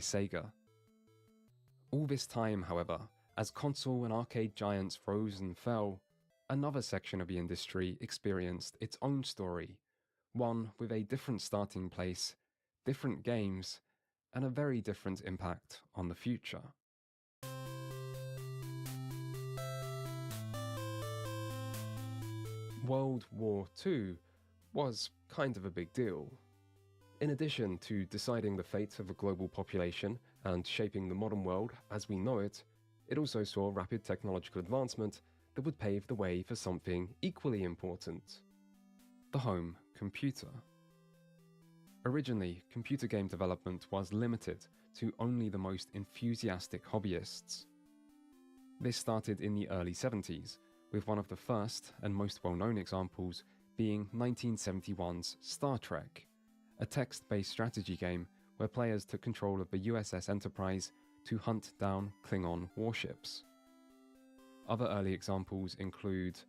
Sega. All this time, however, as console and arcade giants rose and fell, another section of the industry experienced its own story, one with a different starting place, different games, and a very different impact on the future. World War II was kind of a big deal. In addition to deciding the fate of the global population and shaping the modern world as we know it, it also saw rapid technological advancement that would pave the way for something equally important: the home computer. Originally, computer game development was limited to only the most enthusiastic hobbyists. This started in the early 70s, with one of the first and most well-known examples being 1971's Star Trek, a text-based strategy game where players took control of the USS Enterprise to hunt down Klingon warships. Other early examples include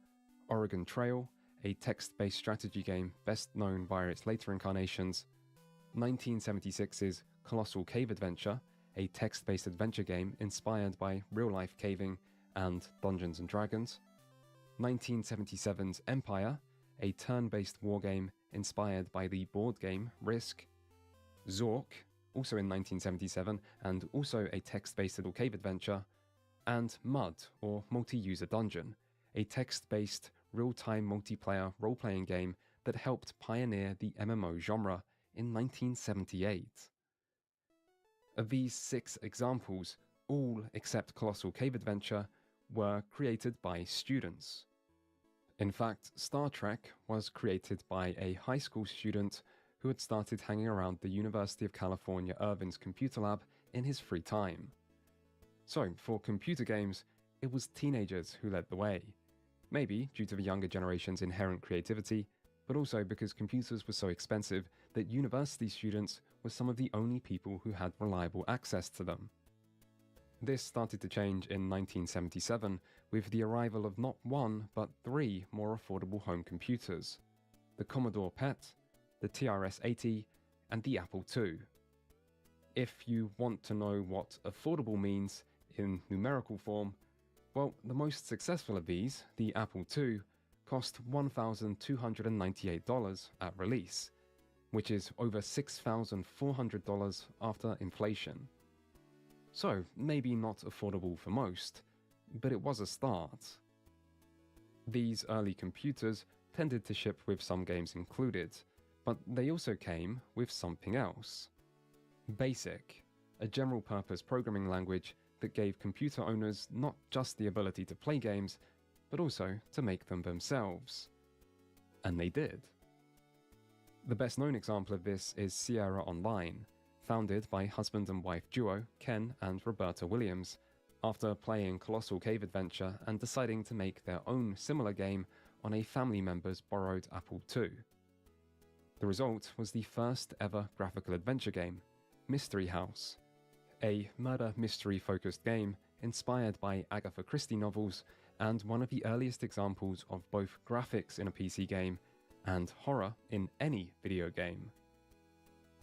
Oregon Trail, a text-based strategy game best known via its later incarnations, 1976's Colossal Cave Adventure, a text-based adventure game inspired by real-life caving and Dungeons & Dragons, 1977's Empire, a turn-based wargame inspired by the board game Risk, Zork, also in 1977 and also a text-based little cave adventure, and Mud, or Multi-User Dungeon, a text-based real-time multiplayer role-playing game that helped pioneer the MMO genre in 1978. Of these 6 examples, all except Colossal Cave Adventure were created by students. In fact, Star Trek was created by a high school student who had started hanging around the University of California Irvine's computer lab in his free time. So, for computer games, it was teenagers who led the way. Maybe due to the younger generation's inherent creativity, but also because computers were so expensive that university students were some of the only people who had reliable access to them. This started to change in 1977 with the arrival of not 1 but 3 more affordable home computers: the Commodore PET, the TRS-80, and the Apple II. If you want to know what affordable means in numerical form, well, the most successful of these, the Apple II, cost $1,298 at release, which is over $6,400 after inflation. So, maybe not affordable for most, but it was a start. These early computers tended to ship with some games included, but they also came with something else. BASIC, a general-purpose programming language that gave computer owners not just the ability to play games, but also to make them themselves. And they did. The best-known example of this is Sierra Online, founded by husband and wife duo Ken and Roberta Williams, after playing Colossal Cave Adventure and deciding to make their own similar game on a family member's borrowed Apple II. The result was the first ever graphical adventure game, Mystery House, a murder mystery-focused game inspired by Agatha Christie novels and one of the earliest examples of both graphics in a PC game and horror in any video game.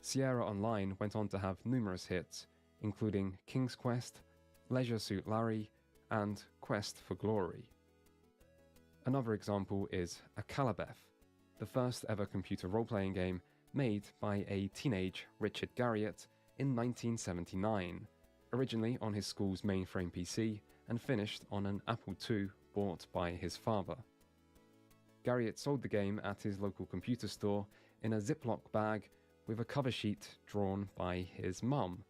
Sierra Online went on to have numerous hits, including King's Quest, Leisure Suit Larry, and Quest for Glory. Another example is Akalabeth, the first ever computer role-playing game made by a teenage Richard Garriott in 1979, originally on his school's mainframe PC and finished on an Apple II bought by his father. Garriott sold the game at his local computer store in a Ziploc bag with a cover sheet drawn by his mum,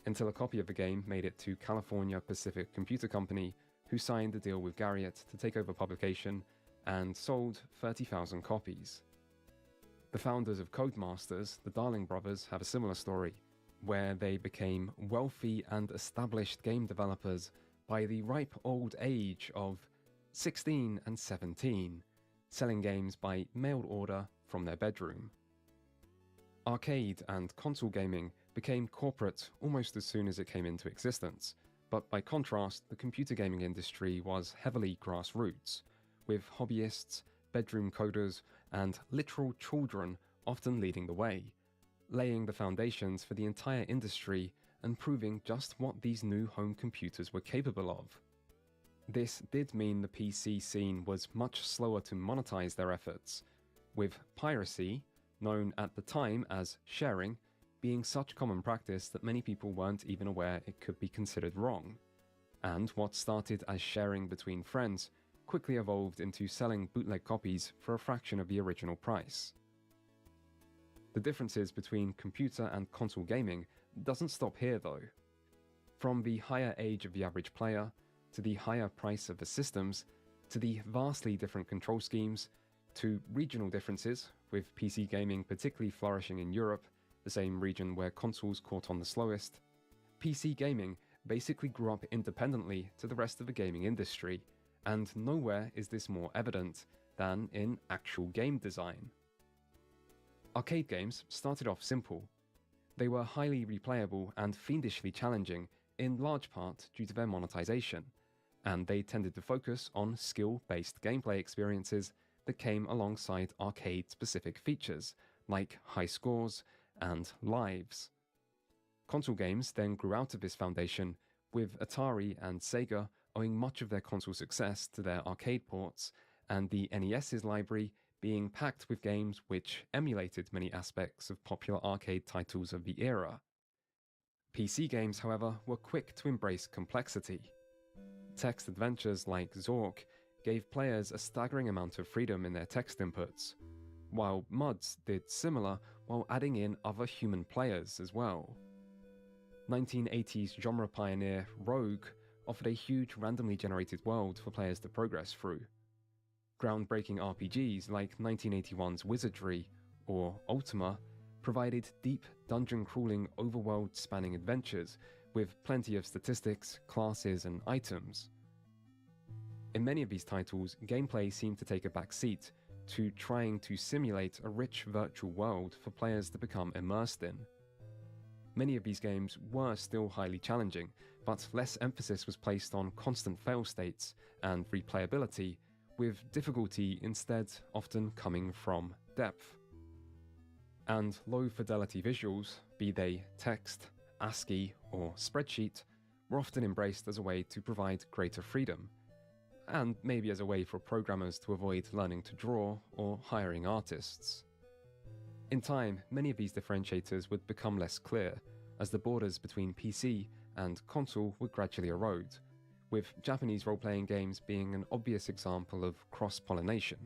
until a copy of the game made it to California Pacific Computer Company, who signed a deal with Garriott to take over publication and sold 30,000 copies. The founders of Codemasters, the Darling brothers, have a similar story, where they became wealthy and established game developers by the ripe old age of 16 and 17, selling games by mail order from their bedroom. Arcade and console gaming became corporate almost as soon as it came into existence, but by contrast, the computer gaming industry was heavily grassroots, with hobbyists, bedroom coders, and literal children often leading the way, laying the foundations for the entire industry and proving just what these new home computers were capable of. This did mean the PC scene was much slower to monetize their efforts, with piracy, known at the time as sharing, being such common practice that many people weren't even aware it could be considered wrong. And what started as sharing between friends quickly evolved into selling bootleg copies for a fraction of the original price. The differences between computer and console gaming doesn't stop here though. From the higher age of the average player, to the higher price of the systems, to the vastly different control schemes, to regional differences, with PC gaming particularly flourishing in Europe, the same region where consoles caught on the slowest, PC gaming basically grew up independently to the rest of the gaming industry, and nowhere is this more evident than in actual game design. Arcade games started off simple. They were highly replayable and fiendishly challenging, in large part due to their monetization, and they tended to focus on skill-based gameplay experiences that came alongside arcade-specific features, like high scores and lives. Console games then grew out of this foundation, with Atari and Sega owing much of their console success to their arcade ports, and the NES's library being packed with games which emulated many aspects of popular arcade titles of the era. PC games, however, were quick to embrace complexity. Text adventures like Zork gave players a staggering amount of freedom in their text inputs, while MUDs did similar while adding in other human players as well. 1980s genre pioneer Rogue offered a huge randomly generated world for players to progress through. Groundbreaking RPGs like 1981's Wizardry or Ultima provided deep, dungeon-crawling, overworld-spanning adventures with plenty of statistics, classes, and items. In many of these titles, gameplay seemed to take a back seat to trying to simulate a rich virtual world for players to become immersed in. Many of these games were still highly challenging, but less emphasis was placed on constant fail states and replayability, with difficulty instead often coming from depth. And low-fidelity visuals, be they text, ASCII, or spreadsheet, were often embraced as a way to provide greater freedom, and maybe as a way for programmers to avoid learning to draw or hiring artists. In time, many of these differentiators would become less clear, as the borders between PC and console would gradually erode, with Japanese role-playing games being an obvious example of cross-pollination.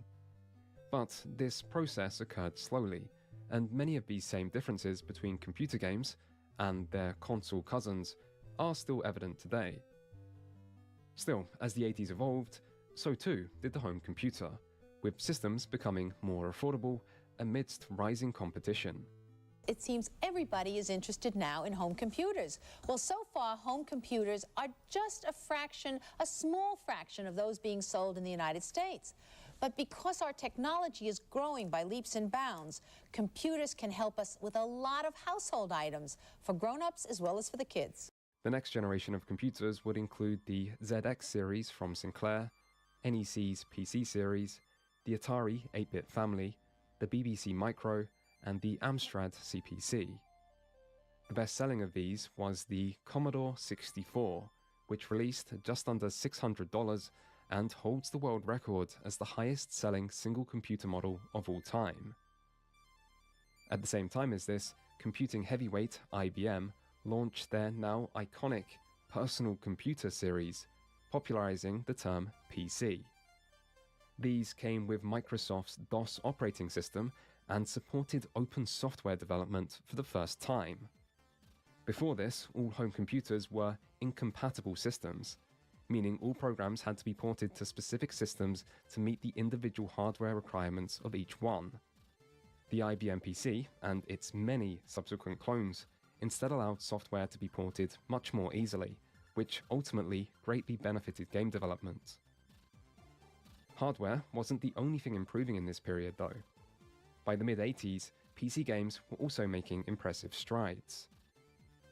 But this process occurred slowly, and many of these same differences between computer games and their console cousins are still evident today. Still, as the 80s evolved, so too did the home computer, with systems becoming more affordable amidst rising competition. It seems everybody is interested now in home computers. Well, so far, home computers are just a small fraction of those being sold in the United States. But because our technology is growing by leaps and bounds, computers can help us with a lot of household items, for grown-ups as well as for the kids. The next generation of computers would include the ZX series from Sinclair, NEC's PC series, the Atari 8-bit family, the BBC Micro, and the Amstrad CPC. The best-selling of these was the Commodore 64, which released just under $600 and holds the world record as the highest-selling single computer model of all time. At the same time as this, computing heavyweight IBM launched their now iconic Personal Computer series, popularizing the term PC. These came with Microsoft's DOS operating system and supported open software development for the first time. Before this, all home computers were incompatible systems, meaning all programs had to be ported to specific systems to meet the individual hardware requirements of each one. The IBM PC, and its many subsequent clones, instead allowed software to be ported much more easily, which ultimately greatly benefited game development. Hardware wasn't the only thing improving in this period though. By the mid-80s, PC games were also making impressive strides.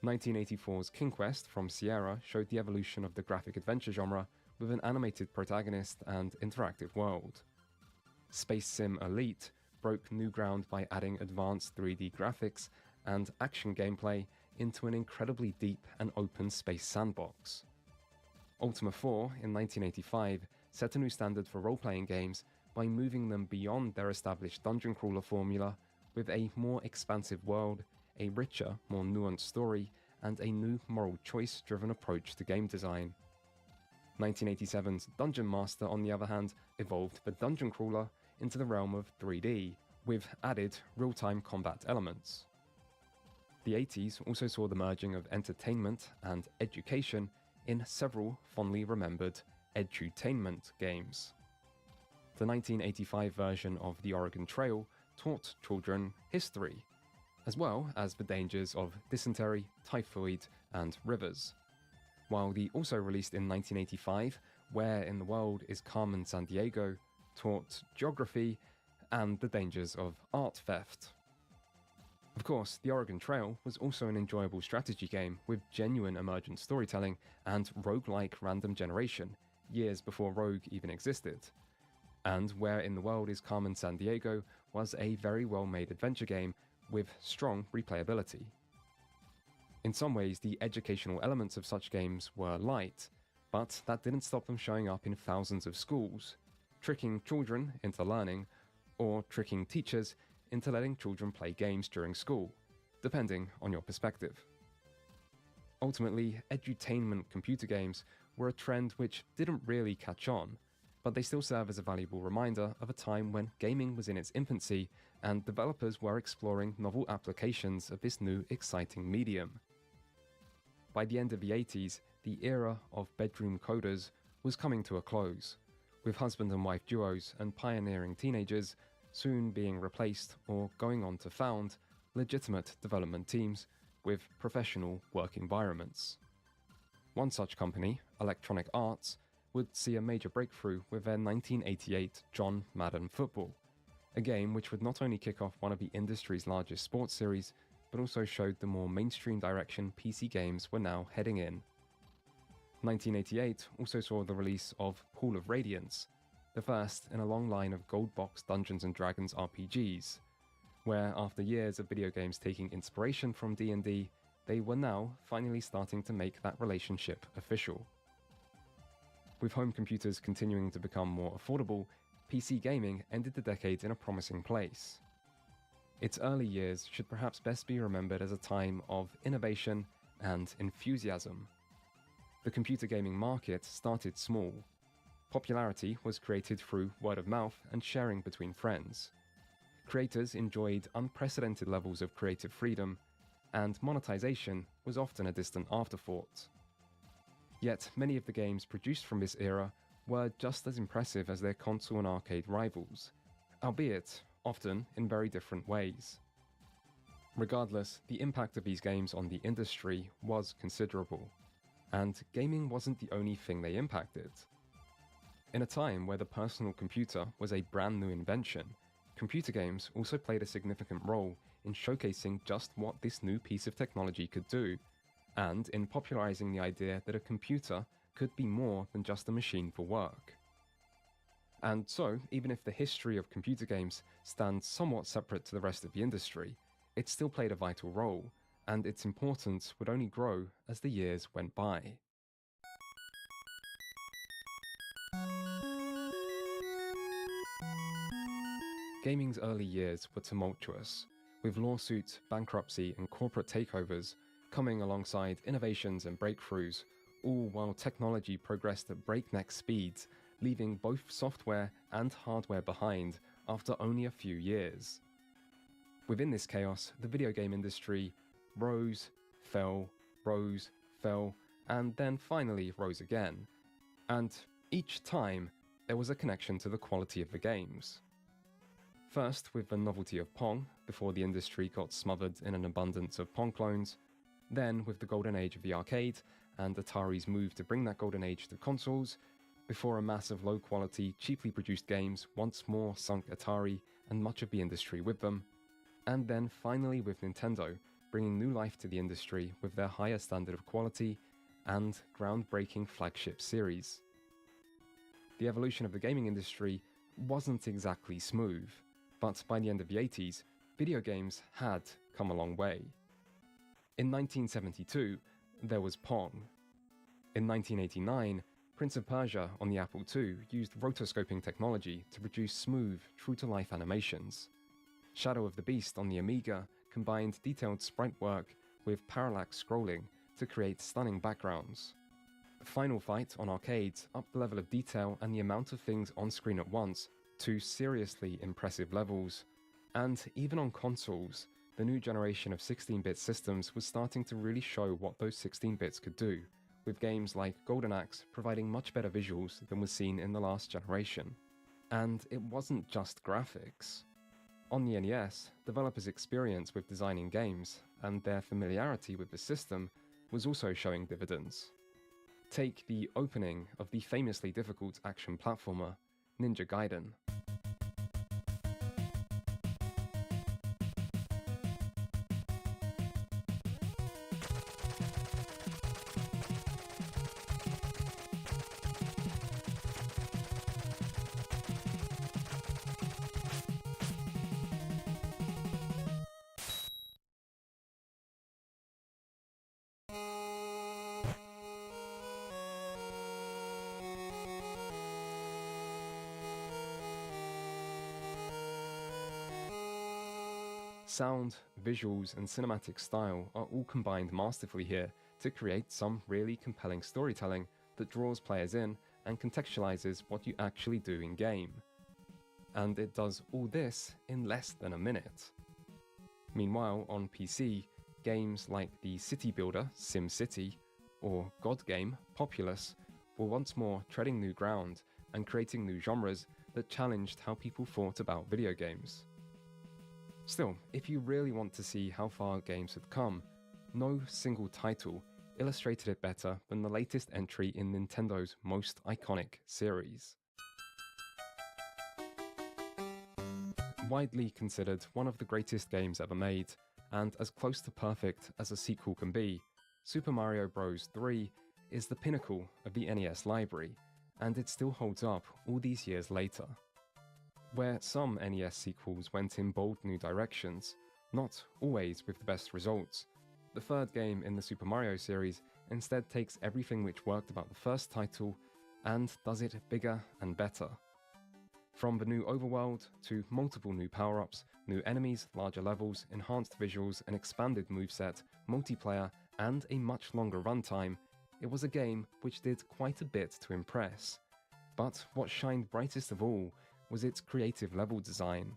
1984's King Quest from Sierra showed the evolution of the graphic adventure genre with an animated protagonist and interactive world. Space Sim Elite broke new ground by adding advanced 3D graphics and action gameplay into an incredibly deep and open space sandbox. Ultima 4 in 1985 set a new standard for role-playing games by moving them beyond their established dungeon crawler formula with a more expansive world, a richer, more nuanced story, and a new moral choice-driven approach to game design. 1987's Dungeon Master, on the other hand, evolved the dungeon crawler into the realm of 3D, with added real-time combat elements. The 80s also saw the merging of entertainment and education in several fondly remembered edutainment games. The 1985 version of The Oregon Trail taught children history, as well as the dangers of dysentery, typhoid, and rivers. While the also released in 1985 Where in the World is Carmen Sandiego taught geography and the dangers of art theft. Of course, The Oregon Trail was also an enjoyable strategy game with genuine emergent storytelling and roguelike random generation, years before Rogue even existed. And Where in the World is Carmen Sandiego was a very well-made adventure game with strong replayability. In some ways, the educational elements of such games were light, but that didn't stop them showing up in thousands of schools, tricking children into learning, or tricking teachers into letting children play games during school, depending on your perspective. Ultimately, edutainment computer games were a trend which didn't really catch on, but they still serve as a valuable reminder of a time when gaming was in its infancy and developers were exploring novel applications of this new exciting medium. By the end of the 80s, the era of bedroom coders was coming to a close, with husband and wife duos and pioneering teenagers soon being replaced or going on to found legitimate development teams with professional work environments. One such company, Electronic Arts, would see a major breakthrough with their 1988 John Madden Football, a game which would not only kick off one of the industry's largest sports series, but also showed the more mainstream direction PC games were now heading in. 1988 also saw the release of Call of Radiance, the first in a long line of gold box Dungeons & Dragons RPGs, where after years of video games taking inspiration from D&D, they were now finally starting to make that relationship official. With home computers continuing to become more affordable, PC gaming ended the decade in a promising place. Its early years should perhaps best be remembered as a time of innovation and enthusiasm. The computer gaming market started small. Popularity was created through word of mouth and sharing between friends. Creators enjoyed unprecedented levels of creative freedom, and monetization was often a distant afterthought. Yet many of the games produced from this era were just as impressive as their console and arcade rivals, albeit often in very different ways. Regardless, the impact of these games on the industry was considerable, and gaming wasn't the only thing they impacted. In a time where the personal computer was a brand new invention, computer games also played a significant role in showcasing just what this new piece of technology could do, and in popularizing the idea that a computer could be more than just a machine for work. And so, even if the history of computer games stands somewhat separate to the rest of the industry, it still played a vital role, and its importance would only grow as the years went by. Gaming's early years were tumultuous, with lawsuits, bankruptcy, and corporate takeovers coming alongside innovations and breakthroughs, all while technology progressed at breakneck speeds, leaving both software and hardware behind after only a few years. Within this chaos, the video game industry rose, fell, and then finally rose again. And each time, there was a connection to the quality of the games. First with the novelty of Pong, before the industry got smothered in an abundance of Pong clones, then with the golden age of the arcade, and Atari's move to bring that golden age to consoles, before a mass of low-quality, cheaply produced games once more sunk Atari and much of the industry with them, and then finally with Nintendo, bringing new life to the industry with their higher standard of quality and groundbreaking flagship series. The evolution of the gaming industry wasn't exactly smooth, but by the end of the 80s, video games had come a long way. In 1972, there was Pong. In 1989, Prince of Persia on the Apple II used rotoscoping technology to produce smooth, true-to-life animations. Shadow of the Beast on the Amiga combined detailed sprite work with parallax scrolling to create stunning backgrounds. Final Fight on arcades upped the level of detail and the amount of things on screen at once to seriously impressive levels. And even on consoles, the new generation of 16-bit systems was starting to really show what those 16 bits could do, with games like Golden Axe providing much better visuals than was seen in the last generation. And it wasn't just graphics. On the NES, developers' experience with designing games and their familiarity with the system was also showing dividends. Take the opening of the famously difficult action platformer, Ninja Gaiden. Sound, visuals, and cinematic style are all combined masterfully here to create some really compelling storytelling that draws players in and contextualizes what you actually do in-game. And it does all this in less than a minute. Meanwhile, on PC, games like the city builder SimCity or God game Populous were once more treading new ground and creating new genres that challenged how people thought about video games. Still, if you really want to see how far games had come, no single title illustrated it better than the latest entry in Nintendo's most iconic series. Widely considered one of the greatest games ever made, and as close to perfect as a sequel can be, Super Mario Bros. 3 is the pinnacle of the NES library, and it still holds up all these years later. Where some NES sequels went in bold new directions, not always with the best results, the third game in the Super Mario series instead takes everything which worked about the first title and does it bigger and better. From the new overworld to multiple new power-ups, new enemies, larger levels, enhanced visuals, an expanded moveset, multiplayer, and a much longer runtime, it was a game which did quite a bit to impress. But what shined brightest of all was its creative level design.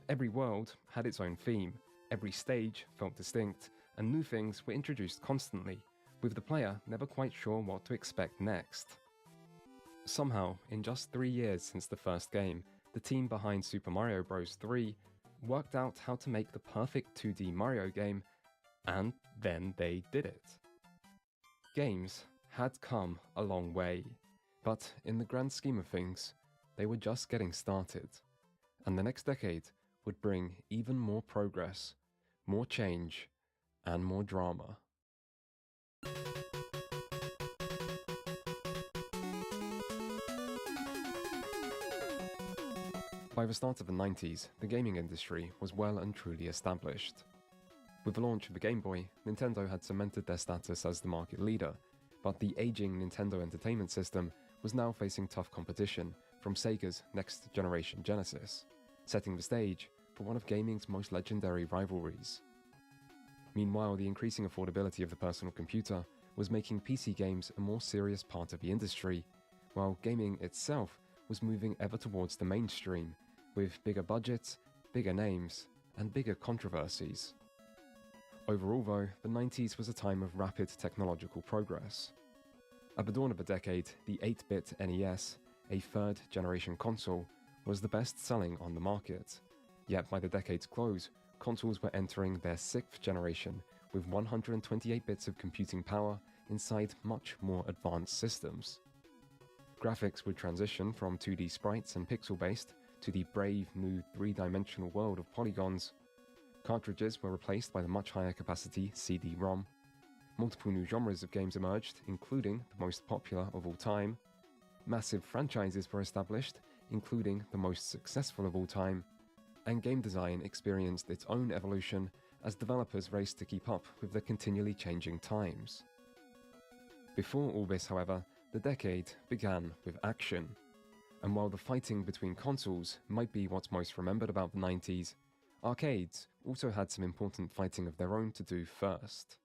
Every world had its own theme, every stage felt distinct, and new things were introduced constantly, with the player never quite sure what to expect next. Somehow, in just 3 years since the first game, the team behind Super Mario Bros. 3 worked out how to make the perfect 2D Mario game, and then they did it. Games had come a long way, but in the grand scheme of things, they were just getting started, and the next decade would bring even more progress, more change, and more drama. By the start of the 90s, the gaming industry was well and truly established. With the launch of the Game Boy, Nintendo had cemented their status as the market leader, but the aging Nintendo Entertainment System was now facing tough competition from Sega's next-generation Genesis, setting the stage for one of gaming's most legendary rivalries. Meanwhile, the increasing affordability of the personal computer was making PC games a more serious part of the industry, while gaming itself was moving ever towards the mainstream, with bigger budgets, bigger names, and bigger controversies. Overall though, the 90s was a time of rapid technological progress. At the dawn of the decade, the 8-bit NES, a third-generation console, was the best-selling on the market. Yet by the decade's close, consoles were entering their 6th generation with 128 bits of computing power inside much more advanced systems. Graphics would transition from 2D sprites and pixel-based to the brave new 3-dimensional world of polygons. Cartridges were replaced by the much higher capacity CD-ROM. Multiple new genres of games emerged, including the most popular of all time. Massive franchises were established, including the most successful of all time. And game design experienced its own evolution as developers raced to keep up with the continually changing times. Before all this, however, the decade began with action. And while the fighting between consoles might be what's most remembered about the 90s, arcades also had some important fighting of their own to do first.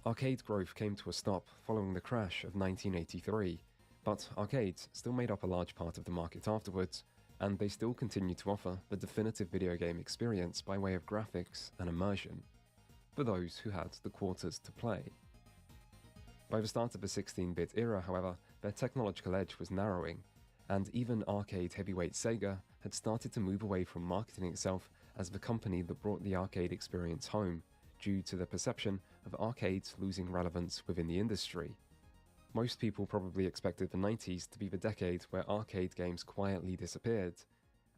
Arcade growth came to a stop following the crash of 1983, but arcades still made up a large part of the market afterwards, and they still continue to offer the definitive video game experience by way of graphics and immersion, for those who had the quarters to play. By the start of the 16-bit era, however, their technological edge was narrowing, and even arcade heavyweight Sega had started to move away from marketing itself as the company that brought the arcade experience home, due to the perception of arcades losing relevance within the industry. Most people probably expected the 90s to be the decade where arcade games quietly disappeared,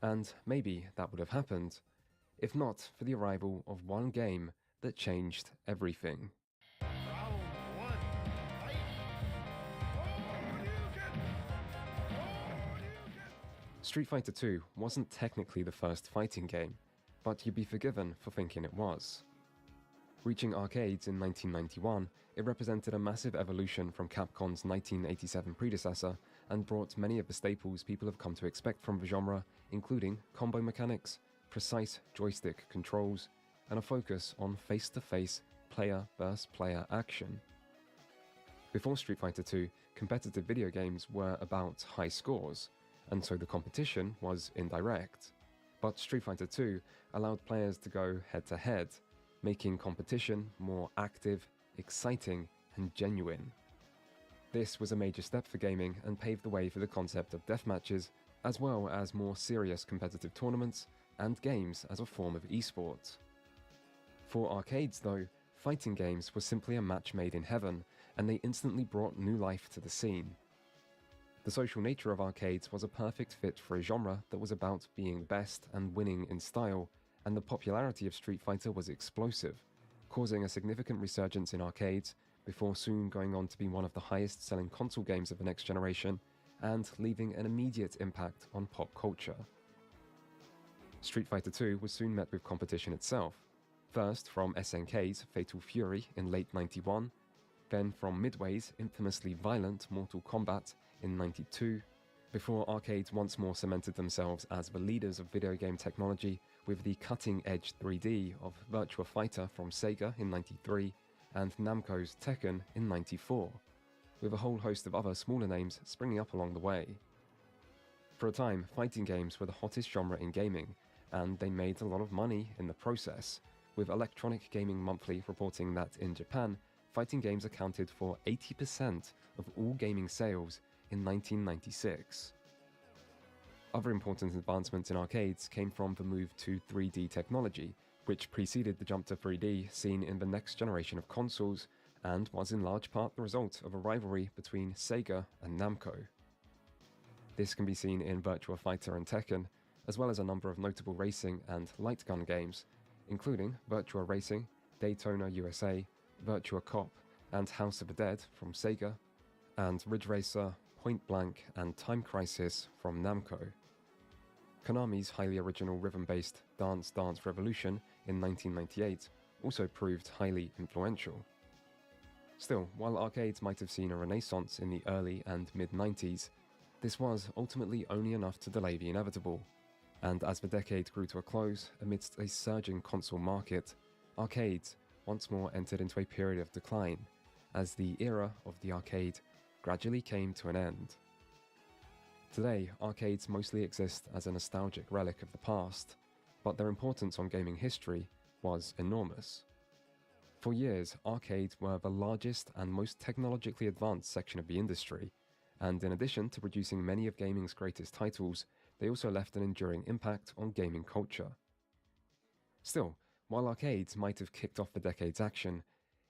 and maybe that would have happened, if not for the arrival of one game that changed everything. Street Fighter II wasn't technically the first fighting game, but you'd be forgiven for thinking it was. Reaching arcades in 1991, it represented a massive evolution from Capcom's 1987 predecessor and brought many of the staples people have come to expect from the genre, including combo mechanics, precise joystick controls, and a focus on face-to-face player-versus-player action. Before Street Fighter II, competitive video games were about high scores, and so the competition was indirect. But Street Fighter II allowed players to go head-to-head, making competition more active, exciting, and genuine. This was a major step for gaming and paved the way for the concept of deathmatches, as well as more serious competitive tournaments and games as a form of esports. For arcades, though, fighting games were simply a match made in heaven, and they instantly brought new life to the scene. The social nature of arcades was a perfect fit for a genre that was about being best and winning in style, and the popularity of Street Fighter was explosive, causing a significant resurgence in arcades before soon going on to be one of the highest-selling console games of the next generation and leaving an immediate impact on pop culture. Street Fighter II was soon met with competition itself, first from SNK's Fatal Fury in late '91, then from Midway's infamously violent Mortal Kombat in '92, before arcades once more cemented themselves as the leaders of video game technology with the cutting-edge 3D of Virtua Fighter from Sega in '93 and Namco's Tekken in '94, with a whole host of other smaller names springing up along the way. For a time, fighting games were the hottest genre in gaming, and they made a lot of money in the process, with Electronic Gaming Monthly reporting that in Japan, fighting games accounted for 80% of all gaming sales in 1996. Other important advancements in arcades came from the move to 3D technology, which preceded the jump to 3D seen in the next generation of consoles, and was in large part the result of a rivalry between Sega and Namco. This can be seen in Virtua Fighter and Tekken, as well as a number of notable racing and light gun games, including Virtua Racing, Daytona USA, Virtua Cop, and House of the Dead from Sega, and Ridge Racer, Point Blank, and Time Crisis from Namco. Konami's highly original rhythm-based Dance Dance Revolution in 1998 also proved highly influential. Still, while arcades might have seen a renaissance in the early and mid-90s, this was ultimately only enough to delay the inevitable, and as the decade grew to a close amidst a surging console market, arcades once more entered into a period of decline, as the era of the arcade gradually came to an end. Today, arcades mostly exist as a nostalgic relic of the past, but their importance on gaming history was enormous. For years, arcades were the largest and most technologically advanced section of the industry, and in addition to producing many of gaming's greatest titles, they also left an enduring impact on gaming culture. Still, while arcades might have kicked off the decade's action,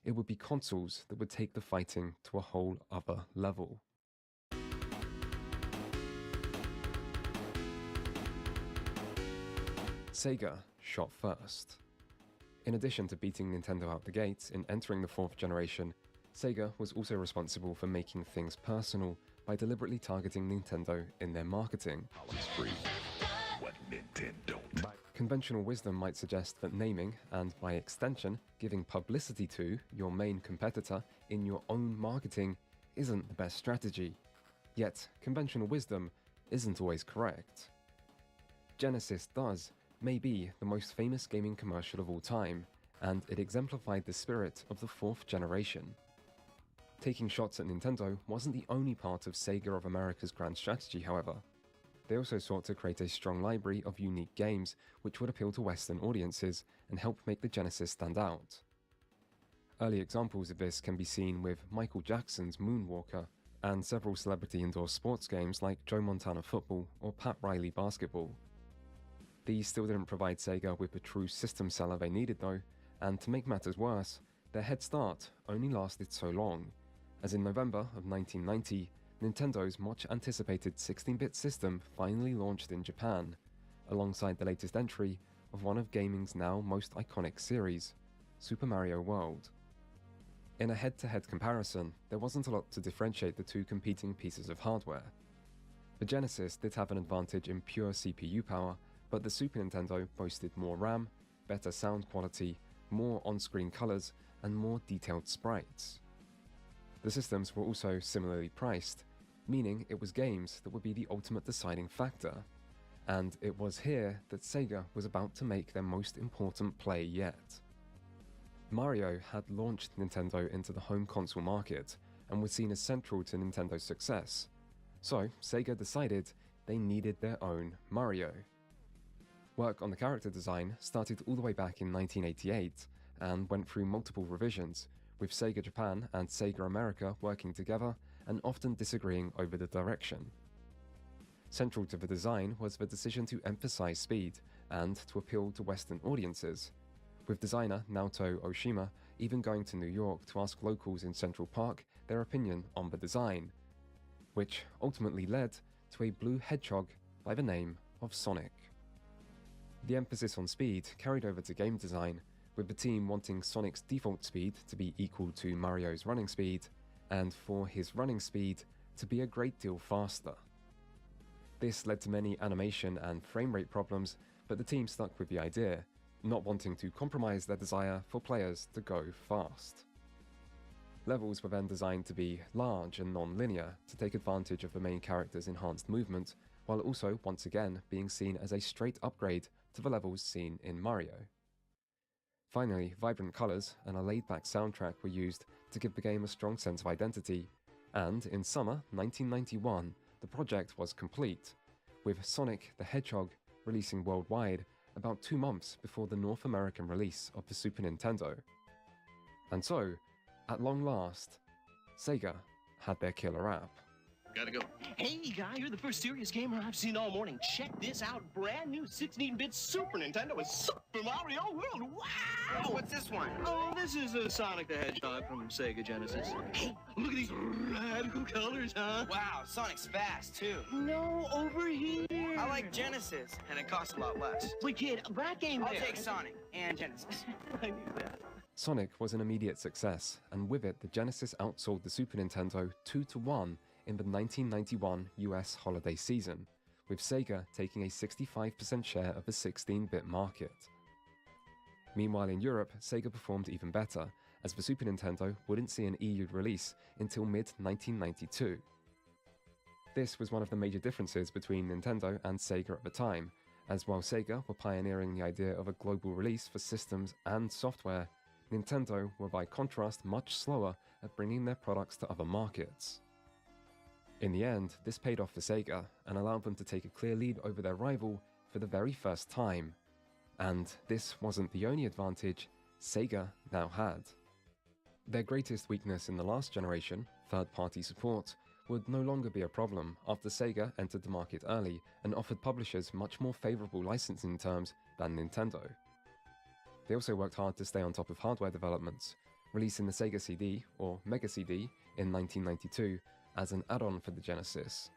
it would be consoles that would take the fighting to a whole other level. Sega shot first. In addition to beating Nintendo out the gates in entering the fourth generation, Sega was also responsible for making things personal by deliberately targeting Nintendo in their marketing. What Nintendo? Conventional wisdom might suggest that naming, and by extension, giving publicity to your main competitor in your own marketing isn't the best strategy. Yet, conventional wisdom isn't always correct. Genesis does may be the most famous gaming commercial of all time, and it exemplified the spirit of the fourth generation. Taking shots at Nintendo wasn't the only part of Sega of America's grand strategy, however. They also sought to create a strong library of unique games which would appeal to Western audiences and help make the Genesis stand out. Early examples of this can be seen with Michael Jackson's Moonwalker and several celebrity-endorsed sports games like Joe Montana Football or Pat Riley Basketball. These still didn't provide Sega with the true system seller they needed though, and to make matters worse, their head start only lasted so long, as in November of 1990, Nintendo's much-anticipated 16-bit system finally launched in Japan, alongside the latest entry of one of gaming's now most iconic series, Super Mario World. In a head-to-head comparison, there wasn't a lot to differentiate the two competing pieces of hardware. The Genesis did have an advantage in pure CPU power, but the Super Nintendo boasted more RAM, better sound quality, more on-screen colors, and more detailed sprites. The systems were also similarly priced, meaning it was games that would be the ultimate deciding factor. And it was here that Sega was about to make their most important play yet. Mario had launched Nintendo into the home console market and was seen as central to Nintendo's success. So Sega decided they needed their own Mario. Work on the character design started all the way back in 1988 and went through multiple revisions, with Sega Japan and Sega America working together and often disagreeing over the direction. Central to the design was the decision to emphasize speed and to appeal to Western audiences, with designer Naoto Oshima even going to New York to ask locals in Central Park their opinion on the design, which ultimately led to a blue hedgehog by the name of Sonic. The emphasis on speed carried over to game design, with the team wanting Sonic's default speed to be equal to Mario's running speed, and for his running speed to be a great deal faster. This led to many animation and frame rate problems, but the team stuck with the idea, not wanting to compromise their desire for players to go fast. Levels were then designed to be large and non-linear to take advantage of the main character's enhanced movement, while also once again being seen as a straight upgrade to the levels seen in Mario. Finally, vibrant colors and a laid-back soundtrack were used to give the game a strong sense of identity, and in summer 1991, the project was complete, with Sonic the Hedgehog releasing worldwide about 2 months before the North American release of the Super Nintendo. And so, at long last, Sega had their killer app. Gotta go. Hey, guy, you're the first serious gamer I've seen all morning. Check this out. Brand new 16-bit Super Nintendo with Super Mario World. Wow! What's this one? Oh, this is a Sonic the Hedgehog from Sega Genesis. Hey, look at these radical colors, huh? Wow, Sonic's fast, too. No, over here. I like Genesis, and it costs a lot less. Wait, kid, that game I'll there. take Sonic and Genesis. I knew that. Sonic was an immediate success, and with it the Genesis outsold the Super Nintendo 2-1 in the 1991 US holiday season, with Sega taking a 65% share of the 16-bit market. Meanwhile in Europe, Sega performed even better, as the Super Nintendo wouldn't see an EU release until mid-1992. This was one of the major differences between Nintendo and Sega at the time, as while Sega were pioneering the idea of a global release for systems and software, Nintendo were by contrast much slower at bringing their products to other markets. In the end, this paid off for Sega and allowed them to take a clear lead over their rival for the very first time. And this wasn't the only advantage Sega now had. Their greatest weakness in the last generation, third-party support, would no longer be a problem after Sega entered the market early and offered publishers much more favorable licensing terms than Nintendo. They also worked hard to stay on top of hardware developments, releasing the Sega CD, or Mega CD, in 1992 as an add-on for the Genesis.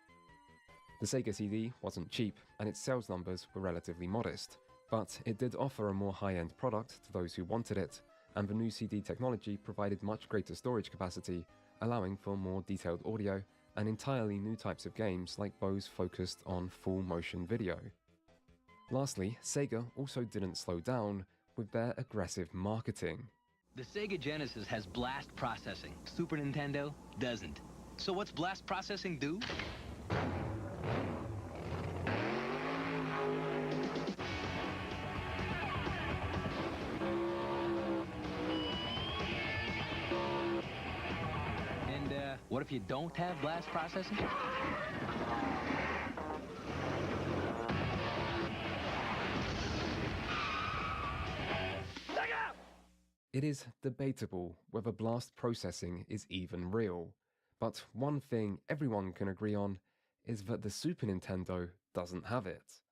The Sega CD wasn't cheap, and its sales numbers were relatively modest, but it did offer a more high-end product to those who wanted it, and the new CD technology provided much greater storage capacity, allowing for more detailed audio and entirely new types of games like those focused on full motion video. Lastly, Sega also didn't slow down with their aggressive marketing. The Sega Genesis has blast processing. Super Nintendo doesn't. So what's blast processing do? And what if you don't have blast processing? It is debatable whether blast processing is even real, but one thing everyone can agree on is that the Super Nintendo doesn't have it.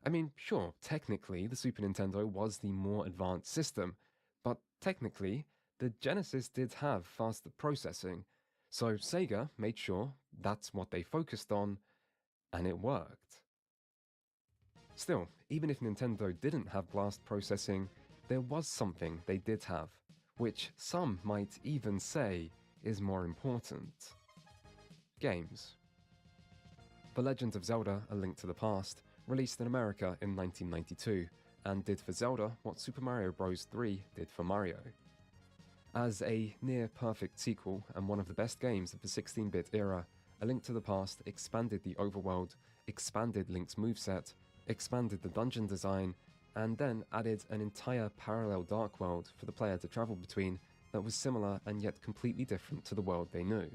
I mean, sure, technically the Super Nintendo was the more advanced system, but technically the Genesis did have faster processing, so Sega made sure that's what they focused on, and it worked. Still, even if Nintendo didn't have blast processing, there was something they did have, which some might even say is more important. Games. The Legend of Zelda: A Link to the Past released in America in 1992, and did for Zelda what Super Mario Bros. 3 did for Mario. As a near-perfect sequel and one of the best games of the 16-bit era, A Link to the Past expanded the overworld, expanded Link's moveset, expanded the dungeon design, and then added an entire parallel dark world for the player to travel between that was similar and yet completely different to the world they knew.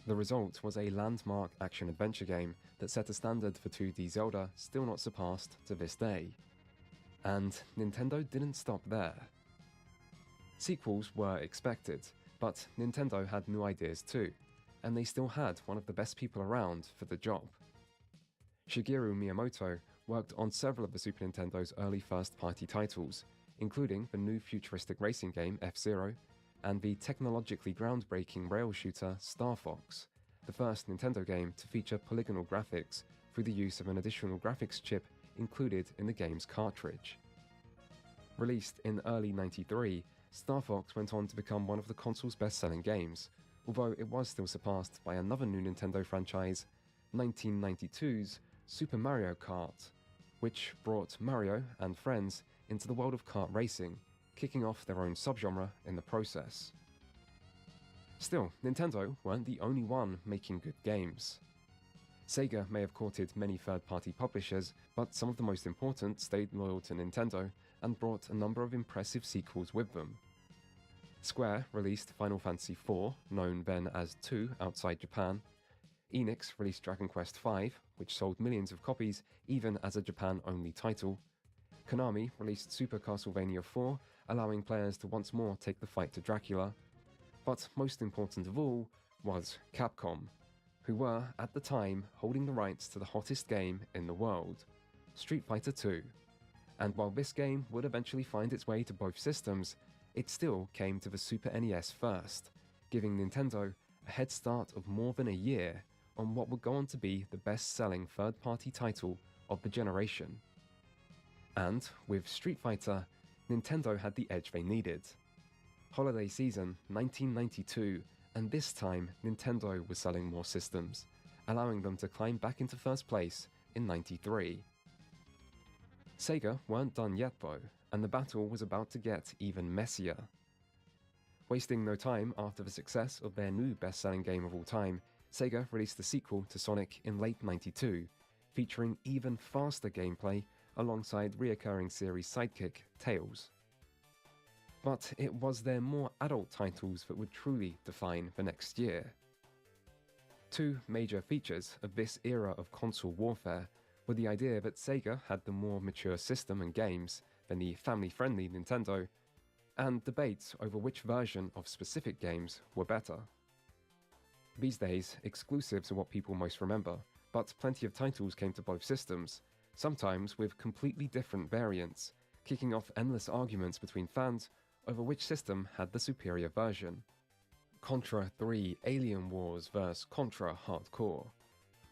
The result was a landmark action-adventure game that set a standard for 2D Zelda still not surpassed to this day. And Nintendo didn't stop there. Sequels were expected, but Nintendo had new ideas too, and they still had one of the best people around for the job. Shigeru Miyamoto worked on several of the Super Nintendo's early first-party titles, including the new futuristic racing game F-Zero, and the technologically groundbreaking rail shooter Star Fox, the first Nintendo game to feature polygonal graphics through the use of an additional graphics chip included in the game's cartridge. Released in early '93, Star Fox went on to become one of the console's best-selling games, although it was still surpassed by another new Nintendo franchise, 1992's Super Mario Kart, which brought Mario and friends into the world of kart racing, kicking off their own subgenre in the process. Still, Nintendo weren't the only one making good games. Sega may have courted many third-party publishers, but some of the most important stayed loyal to Nintendo and brought a number of impressive sequels with them. Square released Final Fantasy IV, known then as 2 outside Japan. Enix released Dragon Quest V, which sold millions of copies even as a Japan-only title. Konami released Super Castlevania IV, allowing players to once more take the fight to Dracula. But most important of all was Capcom, who were, at the time, holding the rights to the hottest game in the world, Street Fighter II. And while this game would eventually find its way to both systems, it still came to the Super NES first, giving Nintendo a head start of more than a year on what would go on to be the best-selling third-party title of the generation. And with Street Fighter, Nintendo had the edge they needed. Holiday season 1992, and this time Nintendo was selling more systems, allowing them to climb back into first place in '93. Sega weren't done yet though, and the battle was about to get even messier. Wasting no time after the success of their new best-selling game of all time, Sega released the sequel to Sonic in late '92, featuring even faster gameplay alongside reoccurring series sidekick Tails. But it was their more adult titles that would truly define the next year. Two major features of this era of console warfare were the idea that Sega had the more mature system and games than the family-friendly Nintendo, and debates over which version of specific games were better. These days, exclusives are what people most remember, but plenty of titles came to both systems, sometimes with completely different variants, kicking off endless arguments between fans over which system had the superior version. Contra 3 Alien Wars vs Contra Hardcore,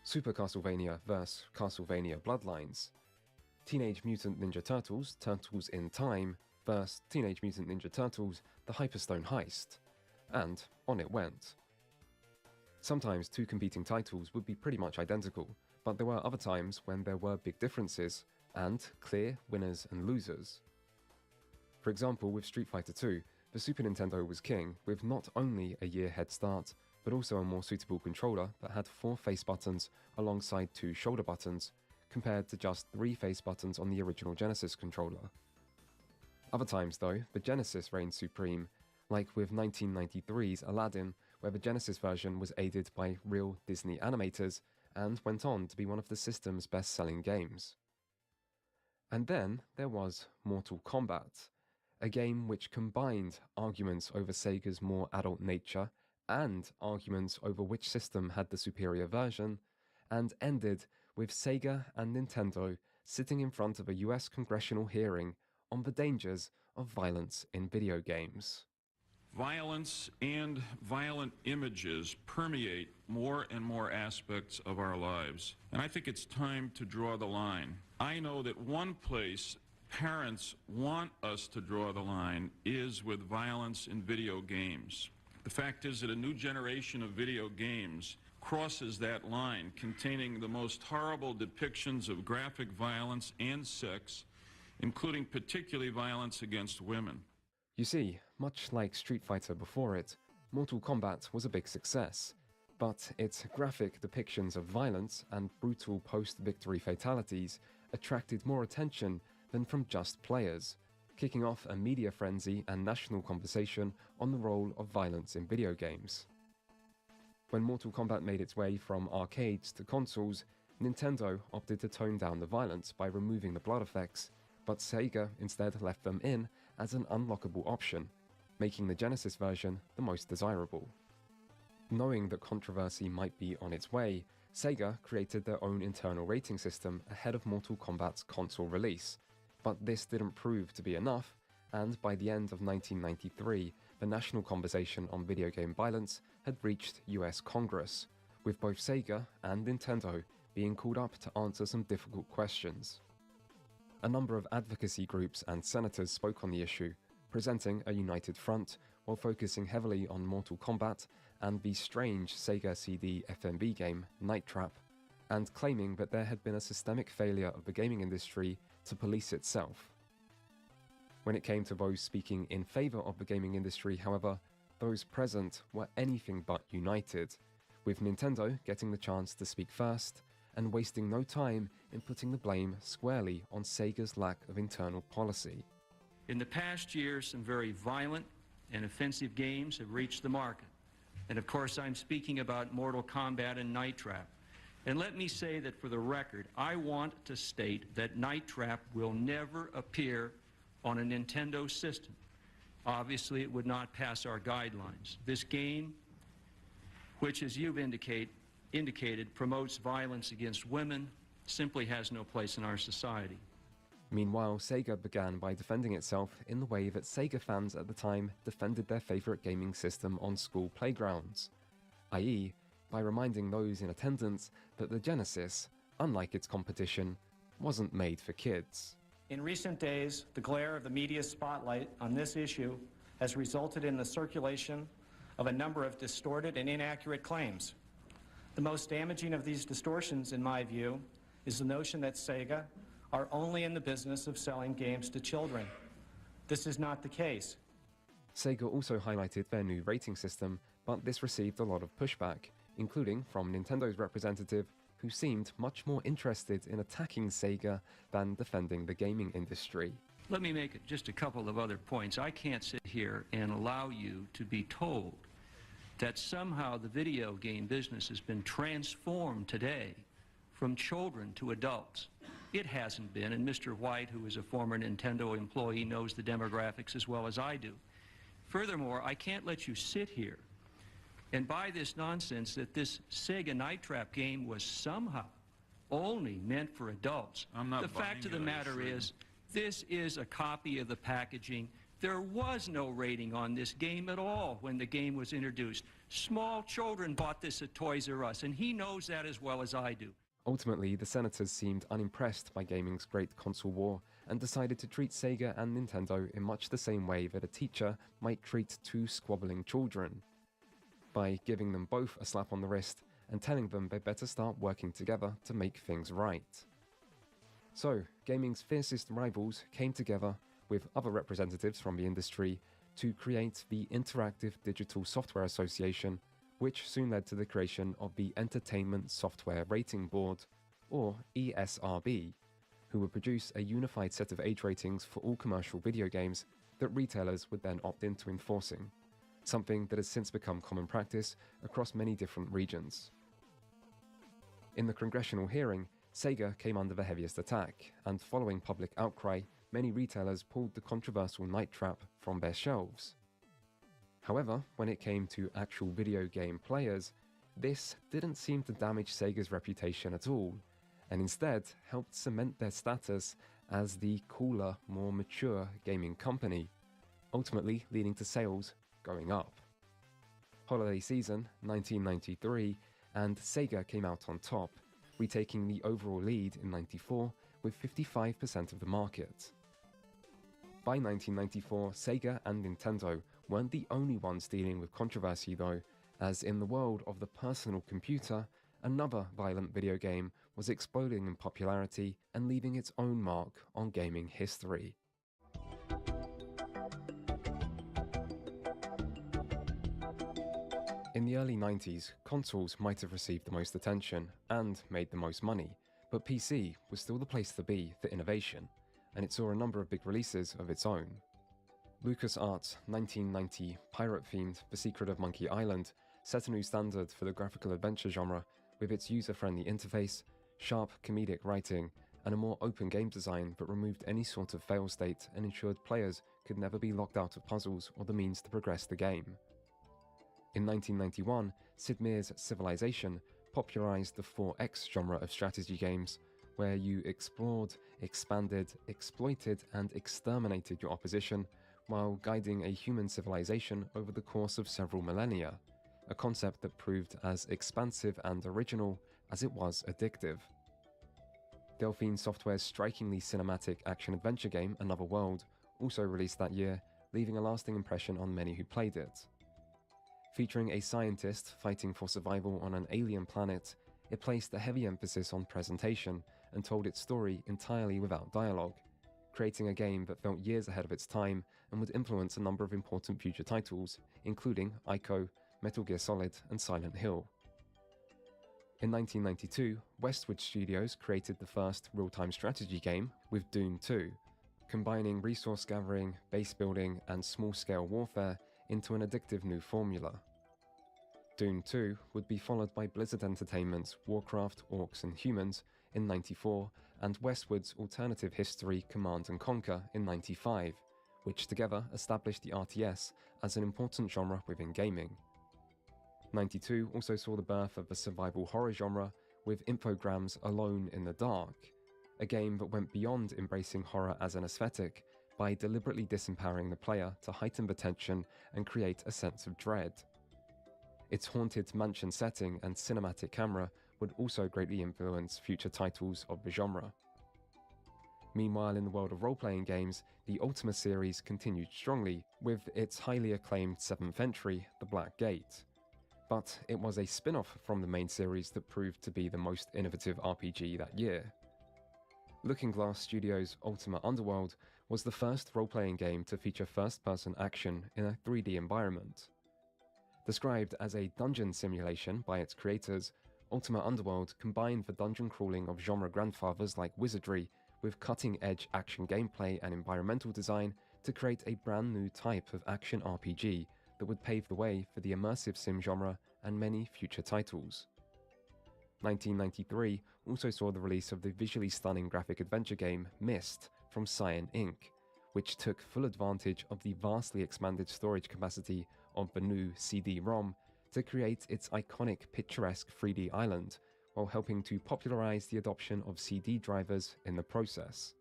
Super Castlevania vs Castlevania Bloodlines, Teenage Mutant Ninja Turtles Turtles in Time vs Teenage Mutant Ninja Turtles The Hyperstone Heist, and on it went. Sometimes two competing titles would be pretty much identical, but there were other times when there were big differences, and clear winners and losers. For example, with Street Fighter II, the Super Nintendo was king, with not only a year head start, but also a more suitable controller that had 4 face buttons alongside 2 shoulder buttons, compared to just 3 face buttons on the original Genesis controller. Other times though, the Genesis reigned supreme, like with 1993's Aladdin, where the Genesis version was aided by real Disney animators and went on to be one of the system's best-selling games. And then there was Mortal Kombat, a game which combined arguments over Sega's more adult nature and arguments over which system had the superior version, and ended with Sega and Nintendo sitting in front of a US congressional hearing on the dangers of violence in video games. Violence and violent images permeate more and more aspects of our lives, and I think it's time to draw the line. I know that one place parents want us to draw the line is with violence in video games. The fact is that a new generation of video games crosses that line, containing the most horrible depictions of graphic violence and sex, including particularly violence against women. You see, much like Street Fighter before it, Mortal Kombat was a big success, but its graphic depictions of violence and brutal post-victory fatalities attracted more attention than from just players, kicking off a media frenzy and national conversation on the role of violence in video games. When Mortal Kombat made its way from arcades to consoles, Nintendo opted to tone down the violence by removing the blood effects, but Sega instead left them in as an unlockable option, making the Genesis version the most desirable. Knowing that controversy might be on its way, Sega created their own internal rating system ahead of Mortal Kombat's console release, but this didn't prove to be enough, and by the end of 1993, the national conversation on video game violence had reached US Congress, with both Sega and Nintendo being called up to answer some difficult questions. A number of advocacy groups and senators spoke on the issue, presenting a united front while focusing heavily on Mortal Kombat and the strange Sega CD FMV game Night Trap, and claiming that there had been a systemic failure of the gaming industry to police itself. When it came to those speaking in favor of the gaming industry, however, those present were anything but united, with Nintendo getting the chance to speak first and wasting no time in putting the blame squarely on Sega's lack of internal policy. In the past year, some very violent and offensive games have reached the market. And of course, I'm speaking about Mortal Kombat and Night Trap. And let me say that for the record, I want to state that Night Trap will never appear on a Nintendo system. Obviously, it would not pass our guidelines. This game, which as you've indicated, promotes violence against women, simply has no place in our society. Meanwhile, Sega began by defending itself in the way that Sega fans at the time defended their favorite gaming system on school playgrounds, i.e., by reminding those in attendance that the Genesis, unlike its competition, wasn't made for kids. In recent days, the glare of the media spotlight on this issue has resulted in the circulation of a number of distorted and inaccurate claims. The most damaging of these distortions, in my view, is the notion that Sega are only in the business of selling games to children. This is not the case. Sega also highlighted their new rating system, but this received a lot of pushback, including from Nintendo's representative, who seemed much more interested in attacking Sega than defending the gaming industry. Let me make just a couple of other points. I can't sit here and allow you to be told that somehow the video game business has been transformed today from children to adults. It hasn't been, and Mr. White, who is a former Nintendo employee, knows the demographics as well as I do. Furthermore, I can't let you sit here and buy this nonsense that this Sega Night Trap game was somehow only meant for adults. The fact of the matter is, this is a copy of the packaging. There was no rating on this game at all when the game was introduced. Small children bought this at Toys R Us, and he knows that as well as I do. Ultimately, the senators seemed unimpressed by gaming's great console war and decided to treat Sega and Nintendo in much the same way that a teacher might treat two squabbling children. by giving them both a slap on the wrist and telling them they better start working together to make things right. So, gaming's fiercest rivals came together with other representatives from the industry to create the Interactive Digital Software Association, which soon led to the creation of the Entertainment Software Rating Board, or ESRB, who would produce a unified set of age ratings for all commercial video games that retailers would then opt into enforcing, something that has since become common practice across many different regions. In the congressional hearing, Sega came under the heaviest attack, and following public outcry, many retailers pulled the controversial Night Trap from their shelves. However, when it came to actual video game players, this didn't seem to damage Sega's reputation at all, and instead helped cement their status as the cooler, more mature gaming company, ultimately leading to sales going up. Holiday season 1993, and Sega came out on top, retaking the overall lead in '94 with 55% of the market. By 1994, Sega and Nintendo weren't the only ones dealing with controversy though, as in the world of the personal computer, another violent video game was exploding in popularity and leaving its own mark on gaming history. In the early 90s, consoles might have received the most attention and made the most money, but PC was still the place to be for innovation, and it saw a number of big releases of its own. LucasArts' 1990 pirate-themed The Secret of Monkey Island set a new standard for the graphical adventure genre with its user-friendly interface, sharp comedic writing, and a more open game design that removed any sort of fail state and ensured players could never be locked out of puzzles or the means to progress the game. In 1991, Sid Meier's Civilization popularized the 4X genre of strategy games, where you explored, expanded, exploited, and exterminated your opposition while guiding a human civilization over the course of several millennia, a concept that proved as expansive and original as it was addictive. Delphine Software's strikingly cinematic action-adventure game Another World also released that year, leaving a lasting impression on many who played it. Featuring a scientist fighting for survival on an alien planet, it placed a heavy emphasis on presentation and told its story entirely without dialogue, creating a game that felt years ahead of its time and would influence a number of important future titles, including Ico, Metal Gear Solid, and Silent Hill. In 1992, Westwood Studios created the first real-time strategy game with Dune 2, combining resource gathering, base building, and small-scale warfare into an addictive new formula. Dune 2 would be followed by Blizzard Entertainment's Warcraft, Orcs and Humans in '94 and Westwood's alternative history Command & Conquer in '95, which together established the RTS as an important genre within gaming. '92 also saw the birth of the survival horror genre with Infogrames Alone in the Dark, a game that went beyond embracing horror as an aesthetic by deliberately disempowering the player to heighten the tension and create a sense of dread. Its haunted mansion setting and cinematic camera would also greatly influence future titles of the genre. Meanwhile, in the world of role-playing games, the Ultima series continued strongly, with its highly acclaimed 7th entry, The Black Gate. But it was a spin-off from the main series that proved to be the most innovative RPG that year. Looking Glass Studios' Ultima Underworld was the first role-playing game to feature first-person action in a 3D environment. Described as a dungeon simulation by its creators, Ultima Underworld combined the dungeon crawling of genre grandfathers like Wizardry with cutting-edge action gameplay and environmental design to create a brand new type of action RPG that would pave the way for the immersive sim genre and many future titles. 1993 also saw the release of the visually stunning graphic adventure game Myst from Cyan Inc., which took full advantage of the vastly expanded storage capacity of the new CD-ROM to create its iconic picturesque 3D island, while helping to popularize the adoption of CD drivers in the process.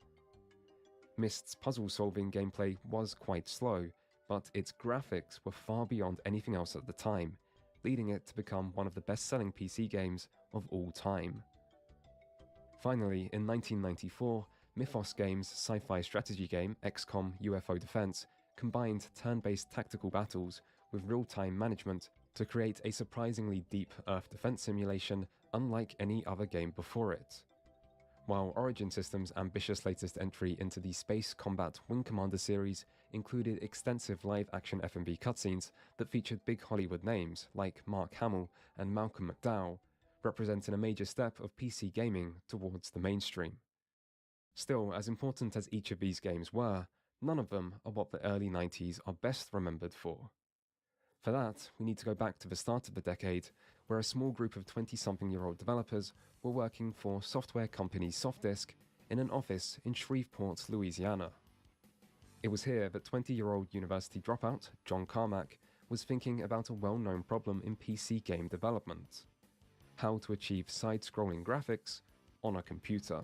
Myst's puzzle-solving gameplay was quite slow, but its graphics were far beyond anything else at the time, leading it to become one of the best-selling PC games of all time. Finally, in 1994, Mythos Games' sci-fi strategy game XCOM UFO Defense combined turn-based tactical battles with real-time management to create a surprisingly deep Earth defense simulation unlike any other game before it. While Origin Systems' ambitious latest entry into the Space Combat Wing Commander series included extensive live-action F&B cutscenes that featured big Hollywood names like Mark Hamill and Malcolm McDowell, representing a major step of PC gaming towards the mainstream. Still, as important as each of these games were, none of them are what the early 90s are best remembered for. For that, we need to go back to the start of the decade, where a small group of 20-something-year-old developers were working for software company Softdisk in an office in Shreveport, Louisiana. It was here that 20-year-old university dropout John Carmack was thinking about a well-known problem in PC game development: how to achieve side-scrolling graphics on a computer.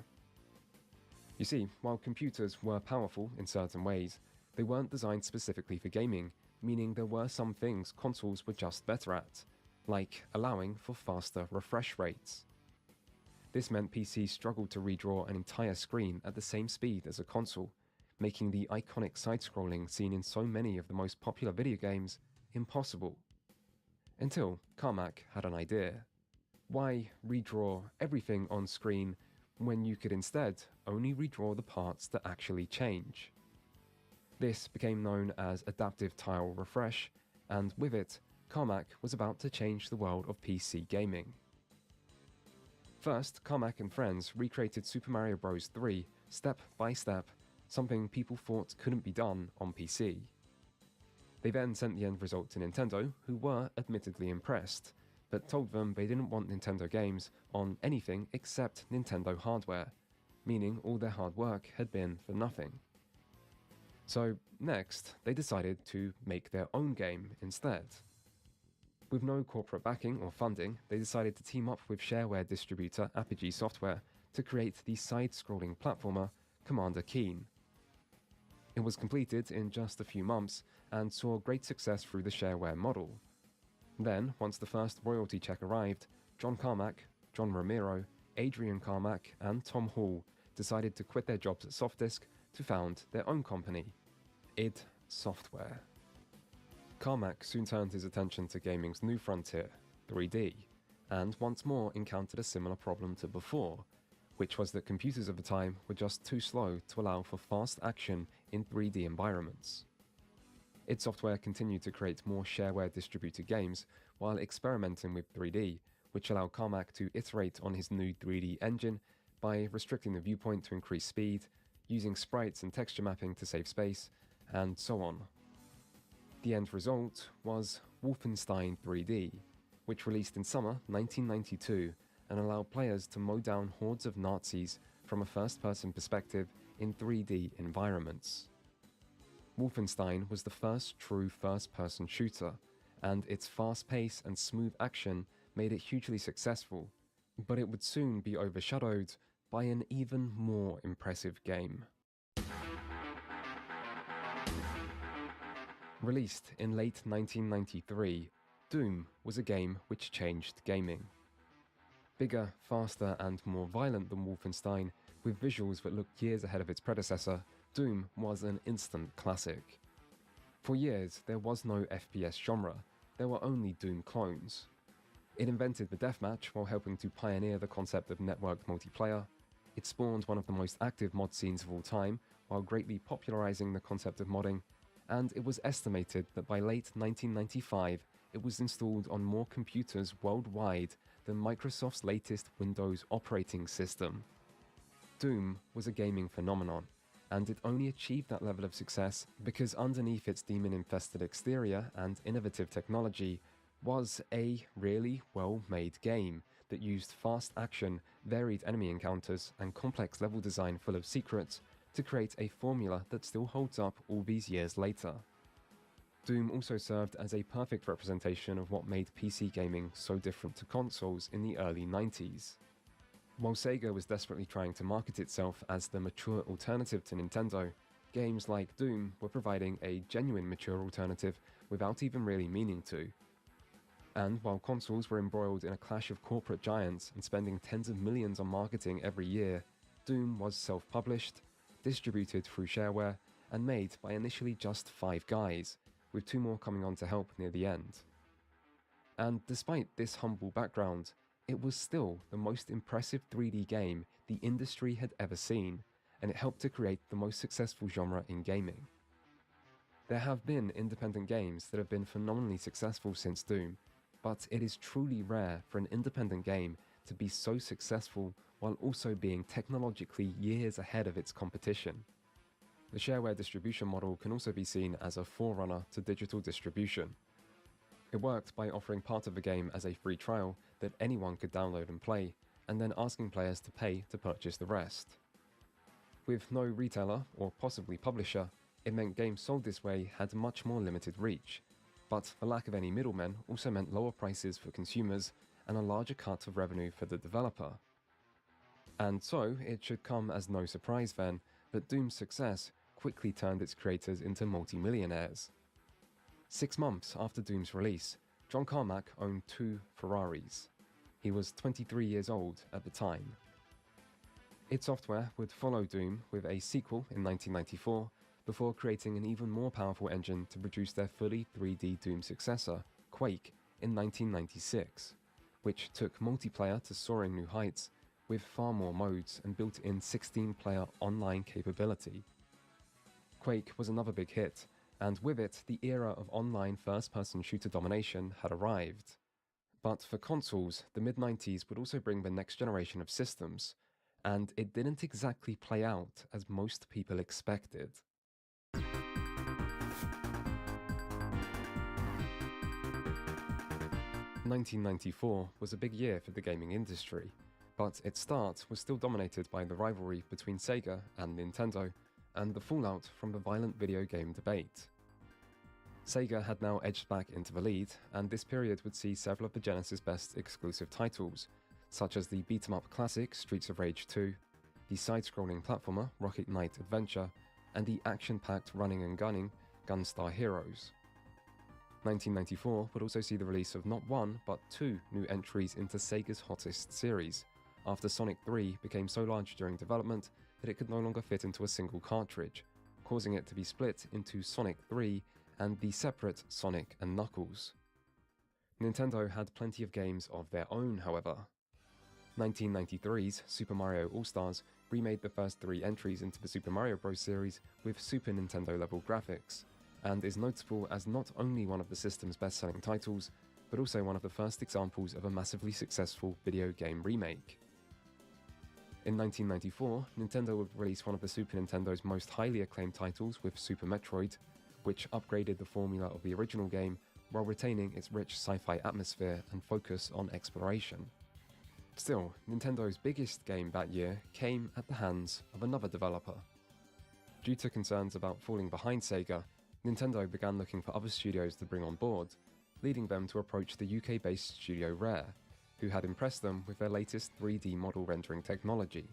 You see, while computers were powerful in certain ways, they weren't designed specifically for gaming, meaning there were some things consoles were just better at, like allowing for faster refresh rates. This meant PCs struggled to redraw an entire screen at the same speed as a console, making the iconic side-scrolling seen in so many of the most popular video games impossible. Until Carmack had an idea. Why redraw everything on screen when you could instead only redraw the parts that actually change? This became known as adaptive tile refresh, and with it, Carmack was about to change the world of PC gaming. First, Carmack and friends recreated Super Mario Bros. 3 step by step, something people thought couldn't be done on PC. They then sent the end result to Nintendo, who were admittedly impressed, but told them they didn't want Nintendo games on anything except Nintendo hardware, meaning all their hard work had been for nothing. So next, they decided to make their own game instead. With no corporate backing or funding, they decided to team up with shareware distributor Apogee Software to create the side-scrolling platformer Commander Keen. It was completed in just a few months and saw great success through the shareware model. Then, once the first royalty check arrived, John Carmack, John Romero, Adrian Carmack, and Tom Hall decided to quit their jobs at Softdisk to found their own company, id Software. Carmack soon turned his attention to gaming's new frontier, 3D, and once more encountered a similar problem to before, which was that computers of the time were just too slow to allow for fast action in 3D environments. id Software continued to create more shareware distributed games while experimenting with 3D, which allowed Carmack to iterate on his new 3D engine by restricting the viewpoint to increase speed, using sprites and texture mapping to save space, and so on. The end result was Wolfenstein 3D, which released in summer 1992 and allowed players to mow down hordes of Nazis from a first-person perspective in 3D environments. Wolfenstein was the first true first-person shooter, and its fast pace and smooth action made it hugely successful, but it would soon be overshadowed by an even more impressive game. Released in late 1993, Doom was a game which changed gaming. Bigger, faster, and more violent than Wolfenstein, with visuals that looked years ahead of its predecessor, Doom was an instant classic. For years, there was no FPS genre, there were only Doom clones. It invented the deathmatch while helping to pioneer the concept of networked multiplayer. It spawned one of the most active mod scenes of all time, while greatly popularizing the concept of modding, and it was estimated that by late 1995, it was installed on more computers worldwide than Microsoft's latest Windows operating system. Doom was a gaming phenomenon, and it only achieved that level of success because underneath its demon-infested exterior and innovative technology was a really well-made game that used fast action, varied enemy encounters, and complex level design full of secrets to create a formula that still holds up all these years later. Doom also served as a perfect representation of what made PC gaming so different to consoles in the early 90s. While Sega was desperately trying to market itself as the mature alternative to Nintendo, games like Doom were providing a genuine mature alternative without even really meaning to. And while consoles were embroiled in a clash of corporate giants and spending tens of millions on marketing every year, Doom was self-published, distributed through shareware, and made by initially just 5 guys, with 2 more coming on to help near the end. And despite this humble background, it was still the most impressive 3D game the industry had ever seen, and it helped to create the most successful genre in gaming. There have been independent games that have been phenomenally successful since Doom, but it is truly rare for an independent game to be so successful while also being technologically years ahead of its competition. The shareware distribution model can also be seen as a forerunner to digital distribution. It worked by offering part of the game as a free trial that anyone could download and play, and then asking players to pay to purchase the rest. With no retailer or possibly publisher, it meant games sold this way had much more limited reach, but the lack of any middlemen also meant lower prices for consumers and a larger cut of revenue for the developer. And so, it should come as no surprise then that Doom's success quickly turned its creators into multi-millionaires. 6 months after Doom's release, John Carmack owned 2 Ferraris. He was 23 years old at the time. id Software would follow Doom with a sequel in 1994, before creating an even more powerful engine to produce their fully 3D Doom successor, Quake, in 1996, which took multiplayer to soaring new heights, with far more modes and built-in 16-player online capability. Quake was another big hit, and with it, the era of online first-person shooter domination had arrived. But for consoles, the mid-90s would also bring the next generation of systems, and it didn't exactly play out as most people expected. 1994 was a big year for the gaming industry, but its start was still dominated by the rivalry between Sega and Nintendo, and the fallout from the violent video game debate. Sega had now edged back into the lead, and this period would see several of the Genesis' best exclusive titles, such as the beat-em-up classic Streets of Rage 2, the side-scrolling platformer Rocket Knight Adventure, and the action-packed running and gunning Gunstar Heroes. 1994 would also see the release of not one, but 2 new entries into Sega's hottest series, after Sonic 3 became so large during development that it could no longer fit into a single cartridge, causing it to be split into Sonic 3 and the separate Sonic and Knuckles. Nintendo had plenty of games of their own, however. 1993's Super Mario All-Stars remade the first 3 entries into the Super Mario Bros. Series with Super Nintendo-level graphics, and is notable as not only one of the system's best-selling titles, but also one of the first examples of a massively successful video game remake. In 1994, Nintendo would release one of the Super Nintendo's most highly acclaimed titles with Super Metroid, which upgraded the formula of the original game while retaining its rich sci-fi atmosphere and focus on exploration. Still, Nintendo's biggest game that year came at the hands of another developer. Due to concerns about falling behind Sega, Nintendo began looking for other studios to bring on board, leading them to approach the UK-based studio Rare, who had impressed them with their latest 3D model rendering technology.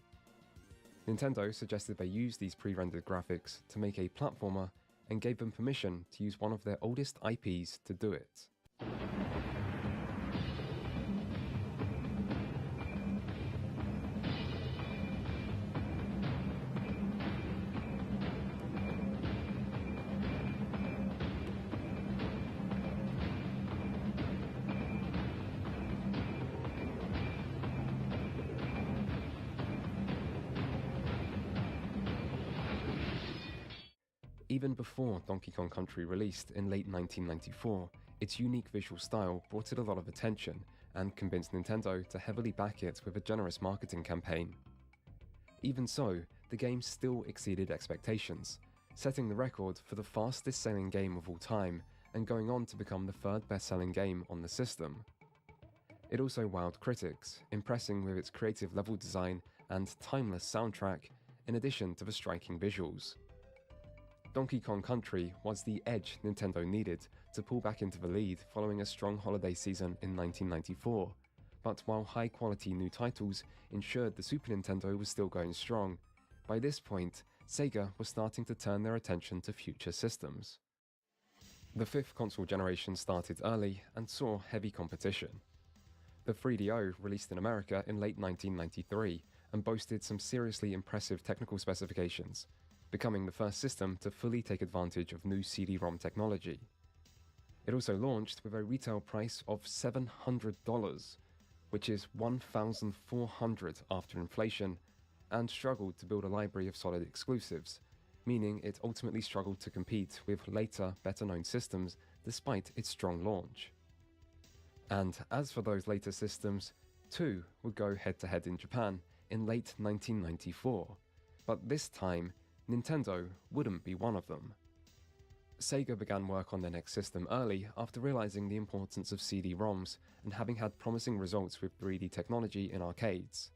Nintendo suggested they use these pre-rendered graphics to make a platformer and gave them permission to use one of their oldest IPs to do it. Even before Donkey Kong Country released in late 1994, its unique visual style brought it a lot of attention and convinced Nintendo to heavily back it with a generous marketing campaign. Even so, the game still exceeded expectations, setting the record for the fastest-selling game of all time and going on to become the 3rd best-selling game on the system. It also wowed critics, impressing with its creative level design and timeless soundtrack, in addition to the striking visuals. Donkey Kong Country was the edge Nintendo needed to pull back into the lead following a strong holiday season in 1994, but while high-quality new titles ensured the Super Nintendo was still going strong, by this point, Sega was starting to turn their attention to future systems. The 5th console generation started early and saw heavy competition. The 3DO released in America in late 1993 and boasted some seriously impressive technical specifications, becoming the first system to fully take advantage of new CD-ROM technology. It also launched with a retail price of $700, which is $1,400 after inflation, and struggled to build a library of solid exclusives, meaning it ultimately struggled to compete with later, better-known systems despite its strong launch. And as for those later systems, two would go head-to-head in Japan in late 1994, but this time, Nintendo wouldn't be one of them. Sega began work on their next system early after realizing the importance of CD-ROMs and having had promising results with 3D technology in arcades.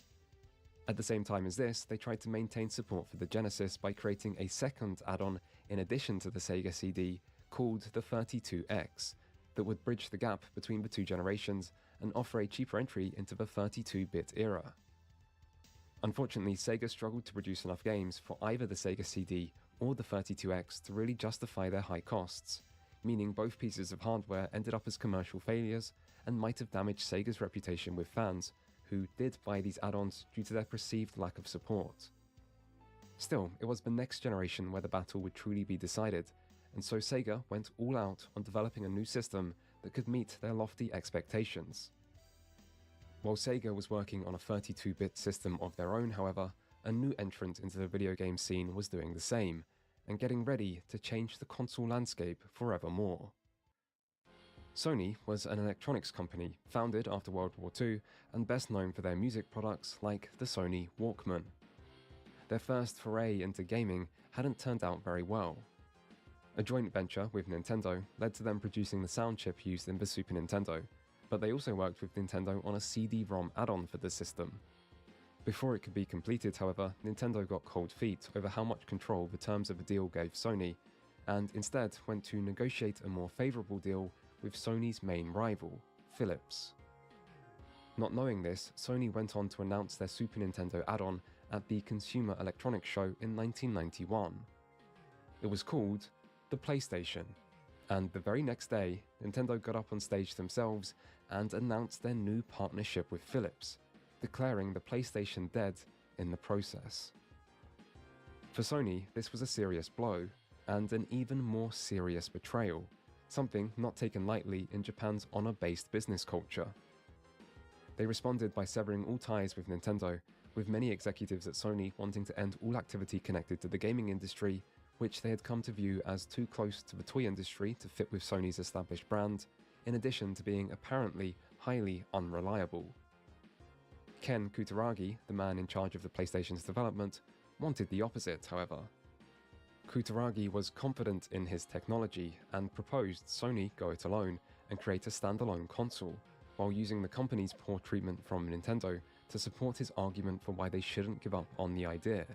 At the same time as this, they tried to maintain support for the Genesis by creating a second add-on in addition to the Sega CD called the 32X that would bridge the gap between the two generations and offer a cheaper entry into the 32-bit era. Unfortunately, Sega struggled to produce enough games for either the Sega CD or the 32X to really justify their high costs, meaning both pieces of hardware ended up as commercial failures and might have damaged Sega's reputation with fans, who did buy these add-ons due to their perceived lack of support. Still, it was the next generation where the battle would truly be decided, and so Sega went all out on developing a new system that could meet their lofty expectations. While Sega was working on a 32-bit system of their own, however, a new entrant into the video game scene was doing the same, and getting ready to change the console landscape forevermore. Sony was an electronics company founded after World War II and best known for their music products like the Sony Walkman. Their first foray into gaming hadn't turned out very well. A joint venture with Nintendo led to them producing the sound chip used in the Super Nintendo, but they also worked with Nintendo on a CD-ROM add-on for the system. Before it could be completed, however, Nintendo got cold feet over how much control the terms of the deal gave Sony, and instead went to negotiate a more favorable deal with Sony's main rival, Philips. Not knowing this, Sony went on to announce their Super Nintendo add-on at the Consumer Electronics Show in 1991. It was called the PlayStation, and the very next day, Nintendo got up on stage themselves and announced their new partnership with Philips, declaring the PlayStation dead in the process. For Sony, this was a serious blow, and an even more serious betrayal, something not taken lightly in Japan's honor-based business culture. They responded by severing all ties with Nintendo, with many executives at Sony wanting to end all activity connected to the gaming industry, which they had come to view as too close to the toy industry to fit with Sony's established brand, in addition to being apparently highly unreliable. Ken Kutaragi, the man in charge of the PlayStation's development, wanted the opposite, however. Kutaragi was confident in his technology and proposed Sony go it alone and create a standalone console, while using the company's poor treatment from Nintendo to support his argument for why they shouldn't give up on the idea.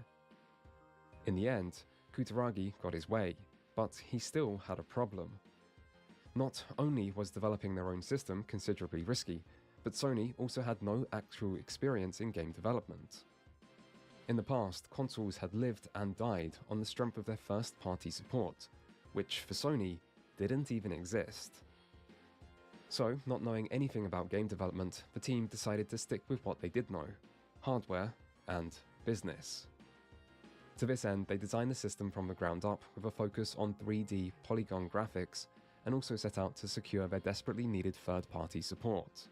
In the end, Kutaragi got his way, but he still had a problem. Not only was developing their own system considerably risky, but Sony also had no actual experience in game development. In the past, consoles had lived and died on the strength of their first-party support, which for Sony didn't even exist. So, not knowing anything about game development, the team decided to stick with what they did know: hardware and business. To this end, they designed the system from the ground up with a focus on 3D polygon graphics, and also set out to secure their desperately needed third-party support.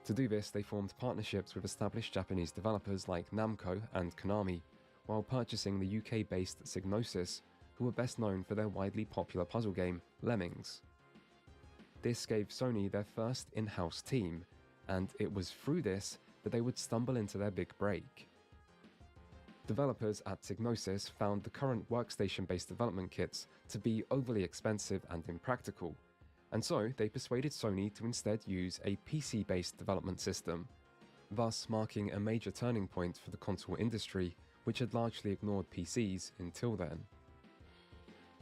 To do this, they formed partnerships with established Japanese developers like Namco and Konami, while purchasing the UK-based Psygnosis, who were best known for their widely popular puzzle game, Lemmings. This gave Sony their first in-house team, and it was through this that they would stumble into their big break. Developers at Psygnosis found the current workstation-based development kits to be overly expensive and impractical, and so they persuaded Sony to instead use a PC-based development system, thus marking a major turning point for the console industry, which had largely ignored PCs until then.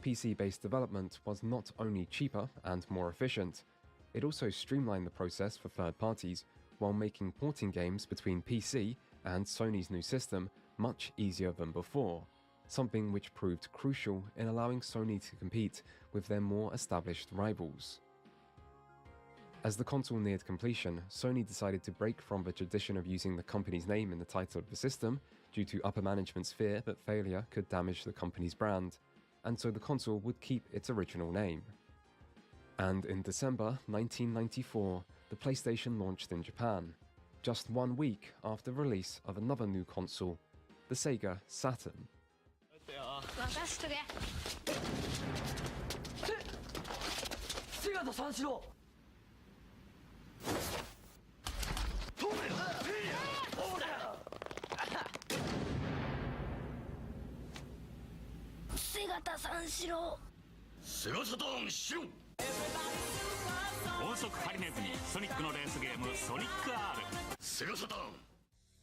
PC-based development was not only cheaper and more efficient, it also streamlined the process for third parties while making porting games between PC and Sony's new system much easier than before, something which proved crucial in allowing Sony to compete with their more established rivals. As the console neared completion, Sony decided to break from the tradition of using the company's name in the title of the system due to upper management's fear that failure could damage the company's brand, and so the console would keep its original name. And in December 1994, the PlayStation launched in Japan, just 1 week after the release of another new console, the Sega Saturn.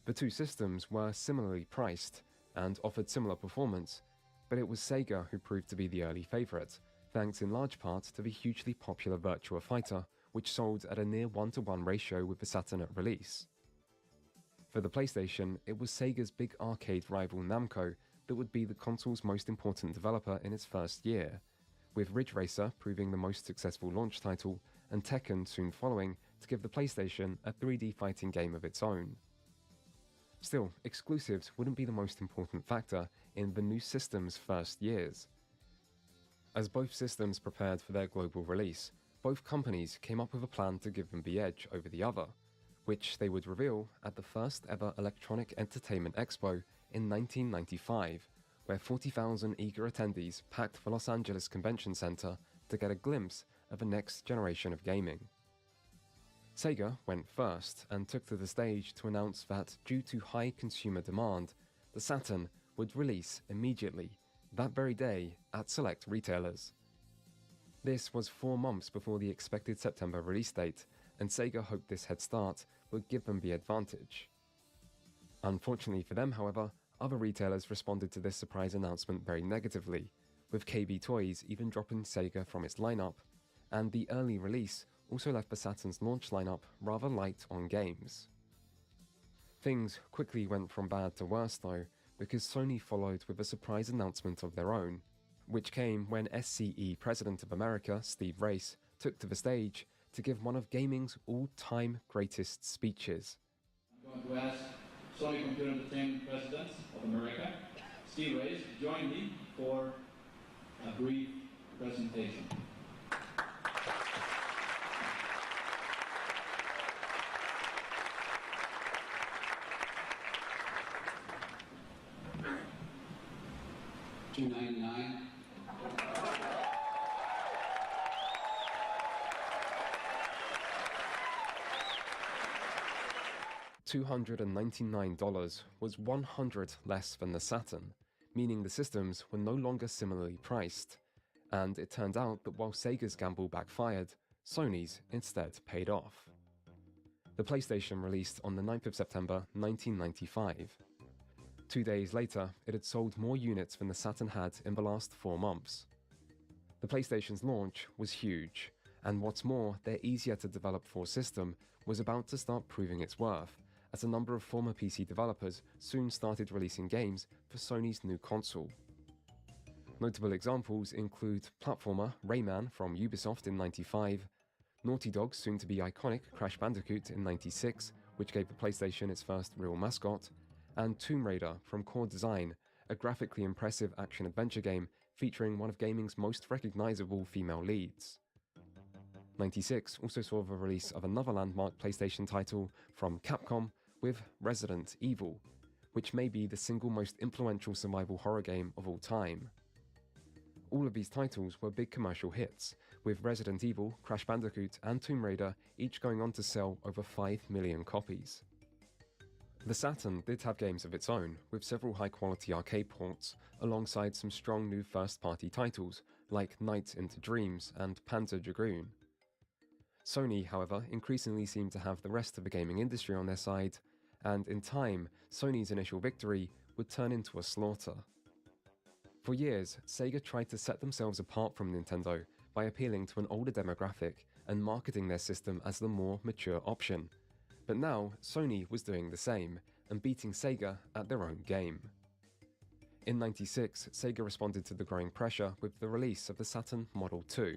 The two systems were similarly priced and offered similar performance, but it was Sega who proved to be the early favourite, thanks in large part to the hugely popular Virtua Fighter, which sold at a near 1-to-1 ratio with the Saturn at release. For the PlayStation, it was Sega's big arcade rival Namco that would be the console's most important developer in its first year, with Ridge Racer proving the most successful launch title and Tekken soon following to give the PlayStation a 3D fighting game of its own. Still, exclusives wouldn't be the most important factor in the new system's first years. As both systems prepared for their global release, both companies came up with a plan to give them the edge over the other, which they would reveal at the first ever Electronic Entertainment Expo in 1995, where 40,000 eager attendees packed the Los Angeles Convention Center to get a glimpse of the next generation of gaming. Sega went first and took to the stage to announce that, due to high consumer demand, the Saturn would release immediately, that very day, at select retailers. This was 4 months before the expected September release date, and Sega hoped this head start would give them the advantage. Unfortunately for them, however, other retailers responded to this surprise announcement very negatively, with KB Toys even dropping Sega from its lineup, and the early release also left the Saturn's launch lineup rather light on games. Things quickly went from bad to worse though, because Sony followed with a surprise announcement of their own, which came when SCE President of America, Steve Race, took to the stage to give one of gaming's all-time greatest speeches. I'm going to ask Sony Computer Entertainment President of America, Steve Race, to join me for a brief presentation. $299. $299 was 100 less than the Saturn, meaning the systems were no longer similarly priced, and it turned out that while Sega's gamble backfired, Sony's instead paid off. The PlayStation released on the 9th of September 1995. 2 days later, it had sold more units than the Saturn had in the last 4 months. The PlayStation's launch was huge, and what's more, their easier-to-develop-for system was about to start proving its worth, as a number of former PC developers soon started releasing games for Sony's new console. Notable examples include platformer Rayman from Ubisoft in '95, Naughty Dog's soon-to-be iconic Crash Bandicoot in '96, which gave the PlayStation its first real mascot, and Tomb Raider from Core Design, a graphically impressive action-adventure game featuring one of gaming's most recognizable female leads. '96 also saw the release of another landmark PlayStation title from Capcom with Resident Evil, which may be the single most influential survival horror game of all time. All of these titles were big commercial hits, with Resident Evil, Crash Bandicoot, and Tomb Raider each going on to sell over 5 million copies. The Saturn did have games of its own, with several high-quality arcade ports, alongside some strong new first-party titles like Night into Dreams and Panzer Dragoon. Sony, however, increasingly seemed to have the rest of the gaming industry on their side, and in time, Sony's initial victory would turn into a slaughter. For years, Sega tried to set themselves apart from Nintendo by appealing to an older demographic and marketing their system as the more mature option. But now, Sony was doing the same, and beating Sega at their own game. In '96, Sega responded to the growing pressure with the release of the Saturn Model 2,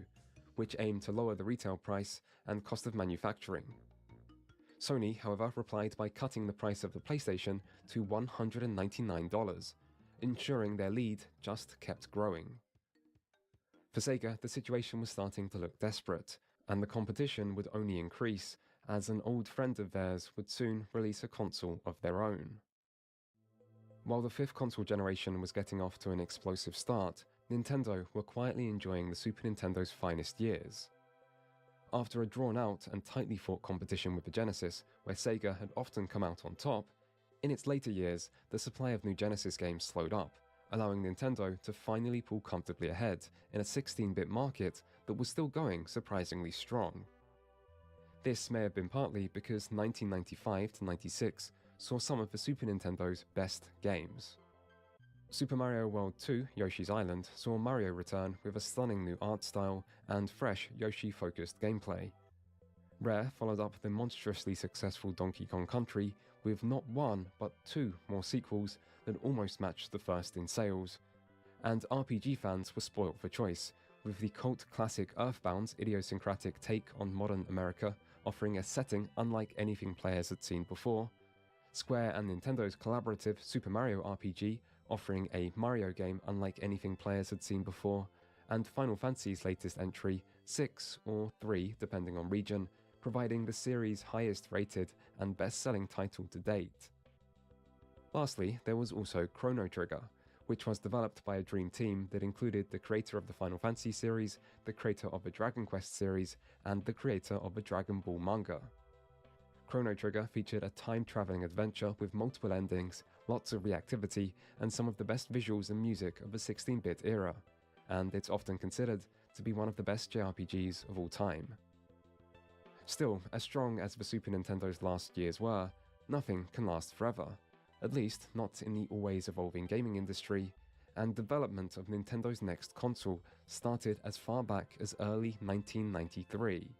which aimed to lower the retail price and cost of manufacturing. Sony, however, replied by cutting the price of the PlayStation to $199, ensuring their lead just kept growing. For Sega, the situation was starting to look desperate, and the competition would only increase as an old friend of theirs would soon release a console of their own. While the fifth console generation was getting off to an explosive start, Nintendo were quietly enjoying the Super Nintendo's finest years. After a drawn-out and tightly fought competition with the Genesis, where Sega had often come out on top, in its later years, the supply of new Genesis games slowed up, allowing Nintendo to finally pull comfortably ahead in a 16-bit market that was still going surprisingly strong. This may have been partly because 1995 to 96 saw some of the Super Nintendo's best games. Super Mario World 2 Yoshi's Island saw Mario return with a stunning new art style and fresh Yoshi-focused gameplay. Rare followed up the monstrously successful Donkey Kong Country with not one but two more sequels that almost matched the first in sales. And RPG fans were spoilt for choice, with the cult classic Earthbound's idiosyncratic take on modern America offering a setting unlike anything players had seen before, Square and Nintendo's collaborative Super Mario RPG offering a Mario game unlike anything players had seen before, and Final Fantasy's latest entry, 6 or 3 depending on region, providing the series' highest rated and best-selling title to date. Lastly, there was also Chrono Trigger, which was developed by a dream team that included the creator of the Final Fantasy series, the creator of the Dragon Quest series, and the creator of the Dragon Ball manga. Chrono Trigger featured a time-traveling adventure with multiple endings, lots of reactivity, and some of the best visuals and music of the 16-bit era, and it's often considered to be one of the best JRPGs of all time. Still, as strong as the Super Nintendo's last years were, nothing can last forever, at least not in the always evolving gaming industry, and development of Nintendo's next console started as far back as early 1993.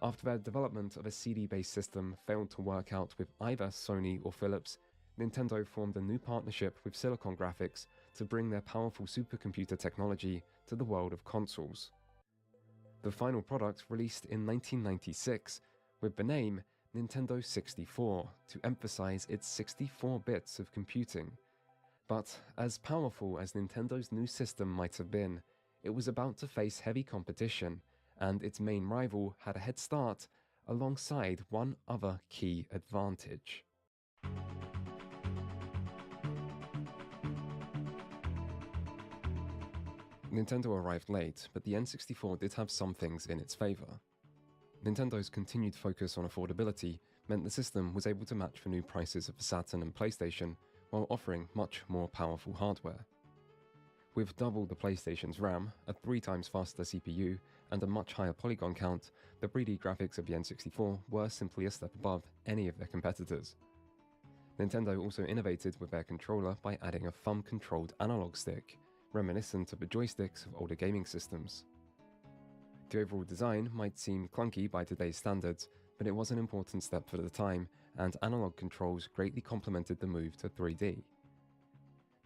After their development of a CD-based system failed to work out with either Sony or Philips, Nintendo formed a new partnership with Silicon Graphics to bring their powerful supercomputer technology to the world of consoles. The final product released in 1996 with the name Nintendo 64 to emphasize its 64 bits of computing. But as powerful as Nintendo's new system might have been, it was about to face heavy competition, and its main rival had a head start alongside one other key advantage. Nintendo arrived late, but the N64 did have some things in its favor. Nintendo's continued focus on affordability meant the system was able to match the new prices of the Saturn and PlayStation while offering much more powerful hardware. With double the PlayStation's RAM, a 3 times faster CPU, and a much higher polygon count, the 3D graphics of the N64 were simply a step above any of their competitors. Nintendo also innovated with their controller by adding a thumb-controlled analog stick, reminiscent of the joysticks of older gaming systems. The overall design might seem clunky by today's standards, but it was an important step for the time, and analog controls greatly complemented the move to 3D.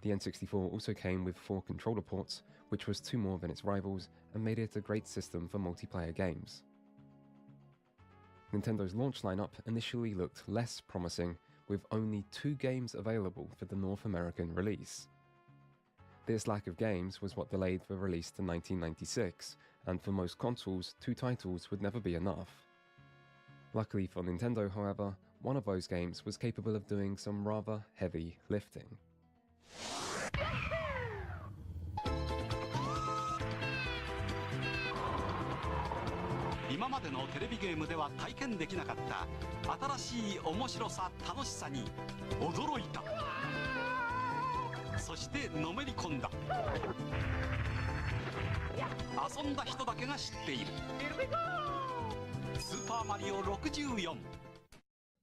The N64 also came with 4 controller ports, which was 2 more than its rivals, and made it a great system for multiplayer games. Nintendo's launch lineup initially looked less promising, with only 2 games available for the North American release. This lack of games was what delayed the release to 1996, and for most consoles, 2 titles would never be enough. Luckily for Nintendo, however, one of those games was capable of doing some rather heavy lifting.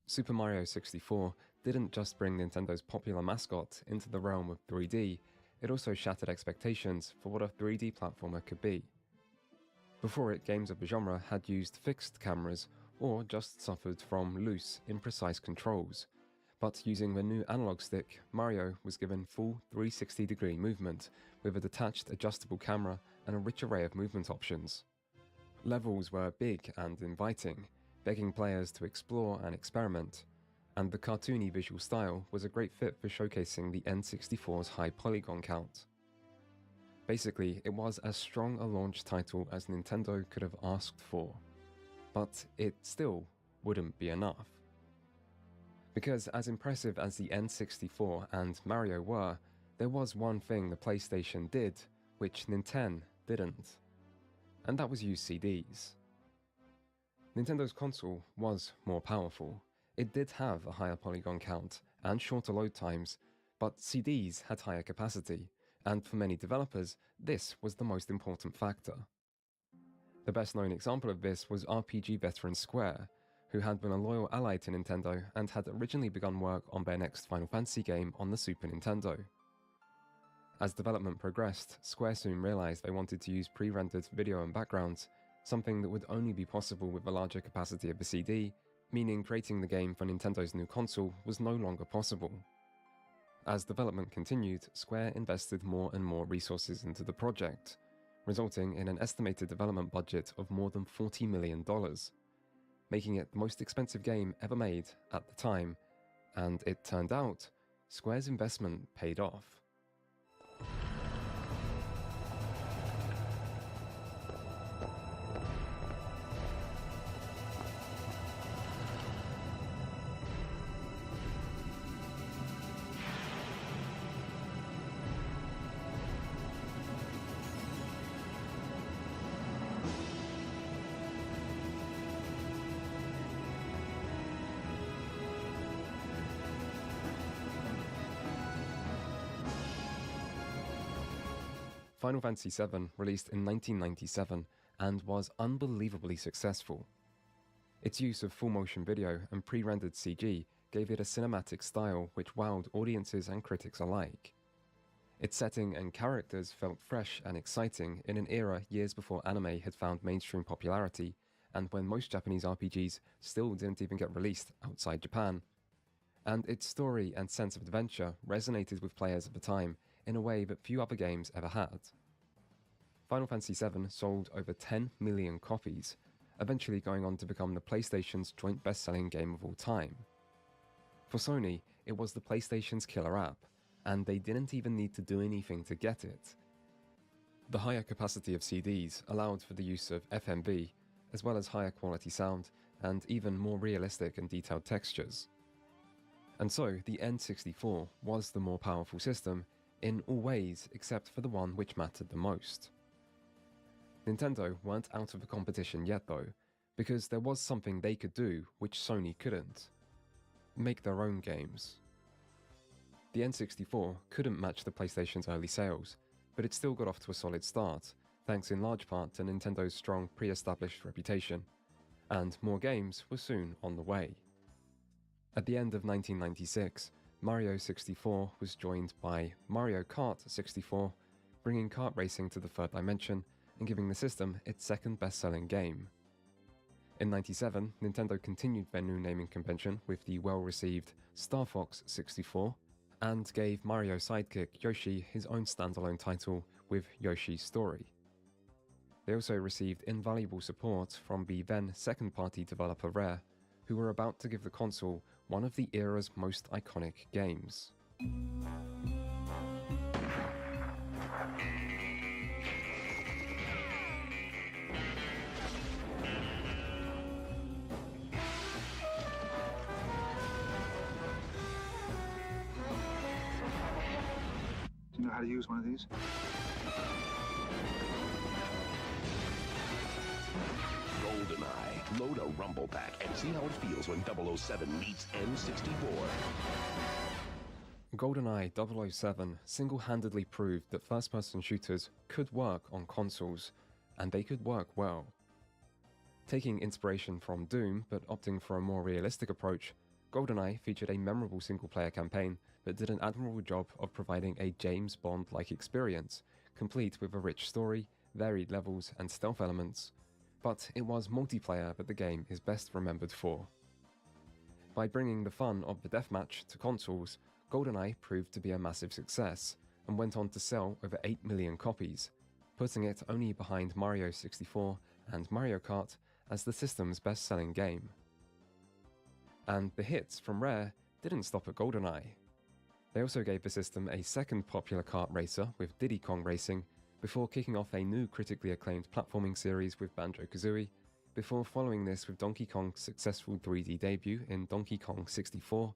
Super Mario 64 didn't just bring Nintendo's popular mascot into the realm of 3D, it also shattered expectations for what a 3D platformer could be. Before it, games of the genre had used fixed cameras or just suffered from loose, imprecise controls. But using the new analog stick, Mario was given full 360-degree movement with a detached adjustable camera and a rich array of movement options. Levels were big and inviting, begging players to explore and experiment, and the cartoony visual style was a great fit for showcasing the N64's high polygon count. Basically, it was as strong a launch title as Nintendo could have asked for. But it still wouldn't be enough. Because as impressive as the N64 and Mario were, there was one thing the PlayStation did, which Nintendo didn't. And that was use CDs. Nintendo's console was more powerful. It did have a higher polygon count and shorter load times, but CDs had higher capacity, and for many developers, this was the most important factor. The best known example of this was RPG veteran Square, who had been a loyal ally to Nintendo and had originally begun work on their next Final Fantasy game on the Super Nintendo. As development progressed, Square soon realized they wanted to use pre-rendered video and backgrounds, something that would only be possible with a larger capacity of the CD, meaning creating the game for Nintendo's new console was no longer possible. As development continued, Square invested more and more resources into the project, resulting in an estimated development budget of more than $40 million, making it the most expensive game ever made at the time, and it turned out, Square's investment paid off. Final Fantasy VII released in 1997 and was unbelievably successful. Its use of full-motion video and pre-rendered CG gave it a cinematic style which wowed audiences and critics alike. Its setting and characters felt fresh and exciting in an era years before anime had found mainstream popularity and when most Japanese RPGs still didn't even get released outside Japan. And its story and sense of adventure resonated with players at the time in a way that few other games ever had. Final Fantasy VII sold over 10 million copies, eventually going on to become the PlayStation's joint best-selling game of all time. For Sony, it was the PlayStation's killer app, and they didn't even need to do anything to get it. The higher capacity of CDs allowed for the use of FMV, as well as higher quality sound, and even more realistic and detailed textures. And so, the N64 was the more powerful system, in all ways except for the one which mattered the most. Nintendo weren't out of the competition yet though, because there was something they could do which Sony couldn't. Make their own games. The N64 couldn't match the PlayStation's early sales, but it still got off to a solid start, thanks in large part to Nintendo's strong pre-established reputation, and more games were soon on the way. At the end of 1996, Mario 64 was joined by Mario Kart 64, bringing kart racing to the third dimension and giving the system its second best-selling game. In 97, Nintendo continued their new naming convention with the well-received Star Fox 64, and gave Mario sidekick Yoshi his own standalone title with Yoshi's Story. They also received invaluable support from the then second-party developer Rare, who were about to give the console one of the era's most iconic games. Do you know how to use one of these? GoldenEye. Load a rumble pack and see how it feels when 007 meets N64. GoldenEye 007 single-handedly proved that first-person shooters could work on consoles, and they could work well. Taking inspiration from Doom, but opting for a more realistic approach, GoldenEye featured a memorable single-player campaign that did an admirable job of providing a James Bond-like experience, complete with a rich story, varied levels, and stealth elements. But it was multiplayer that the game is best remembered for. By bringing the fun of the deathmatch to consoles, GoldenEye proved to be a massive success, and went on to sell over 8 million copies, putting it only behind Mario 64 and Mario Kart as the system's best-selling game. And the hits from Rare didn't stop at GoldenEye. They also gave the system a second popular kart racer with Diddy Kong Racing, before kicking off a new critically acclaimed platforming series with Banjo-Kazooie, before following this with Donkey Kong's successful 3D debut in Donkey Kong 64,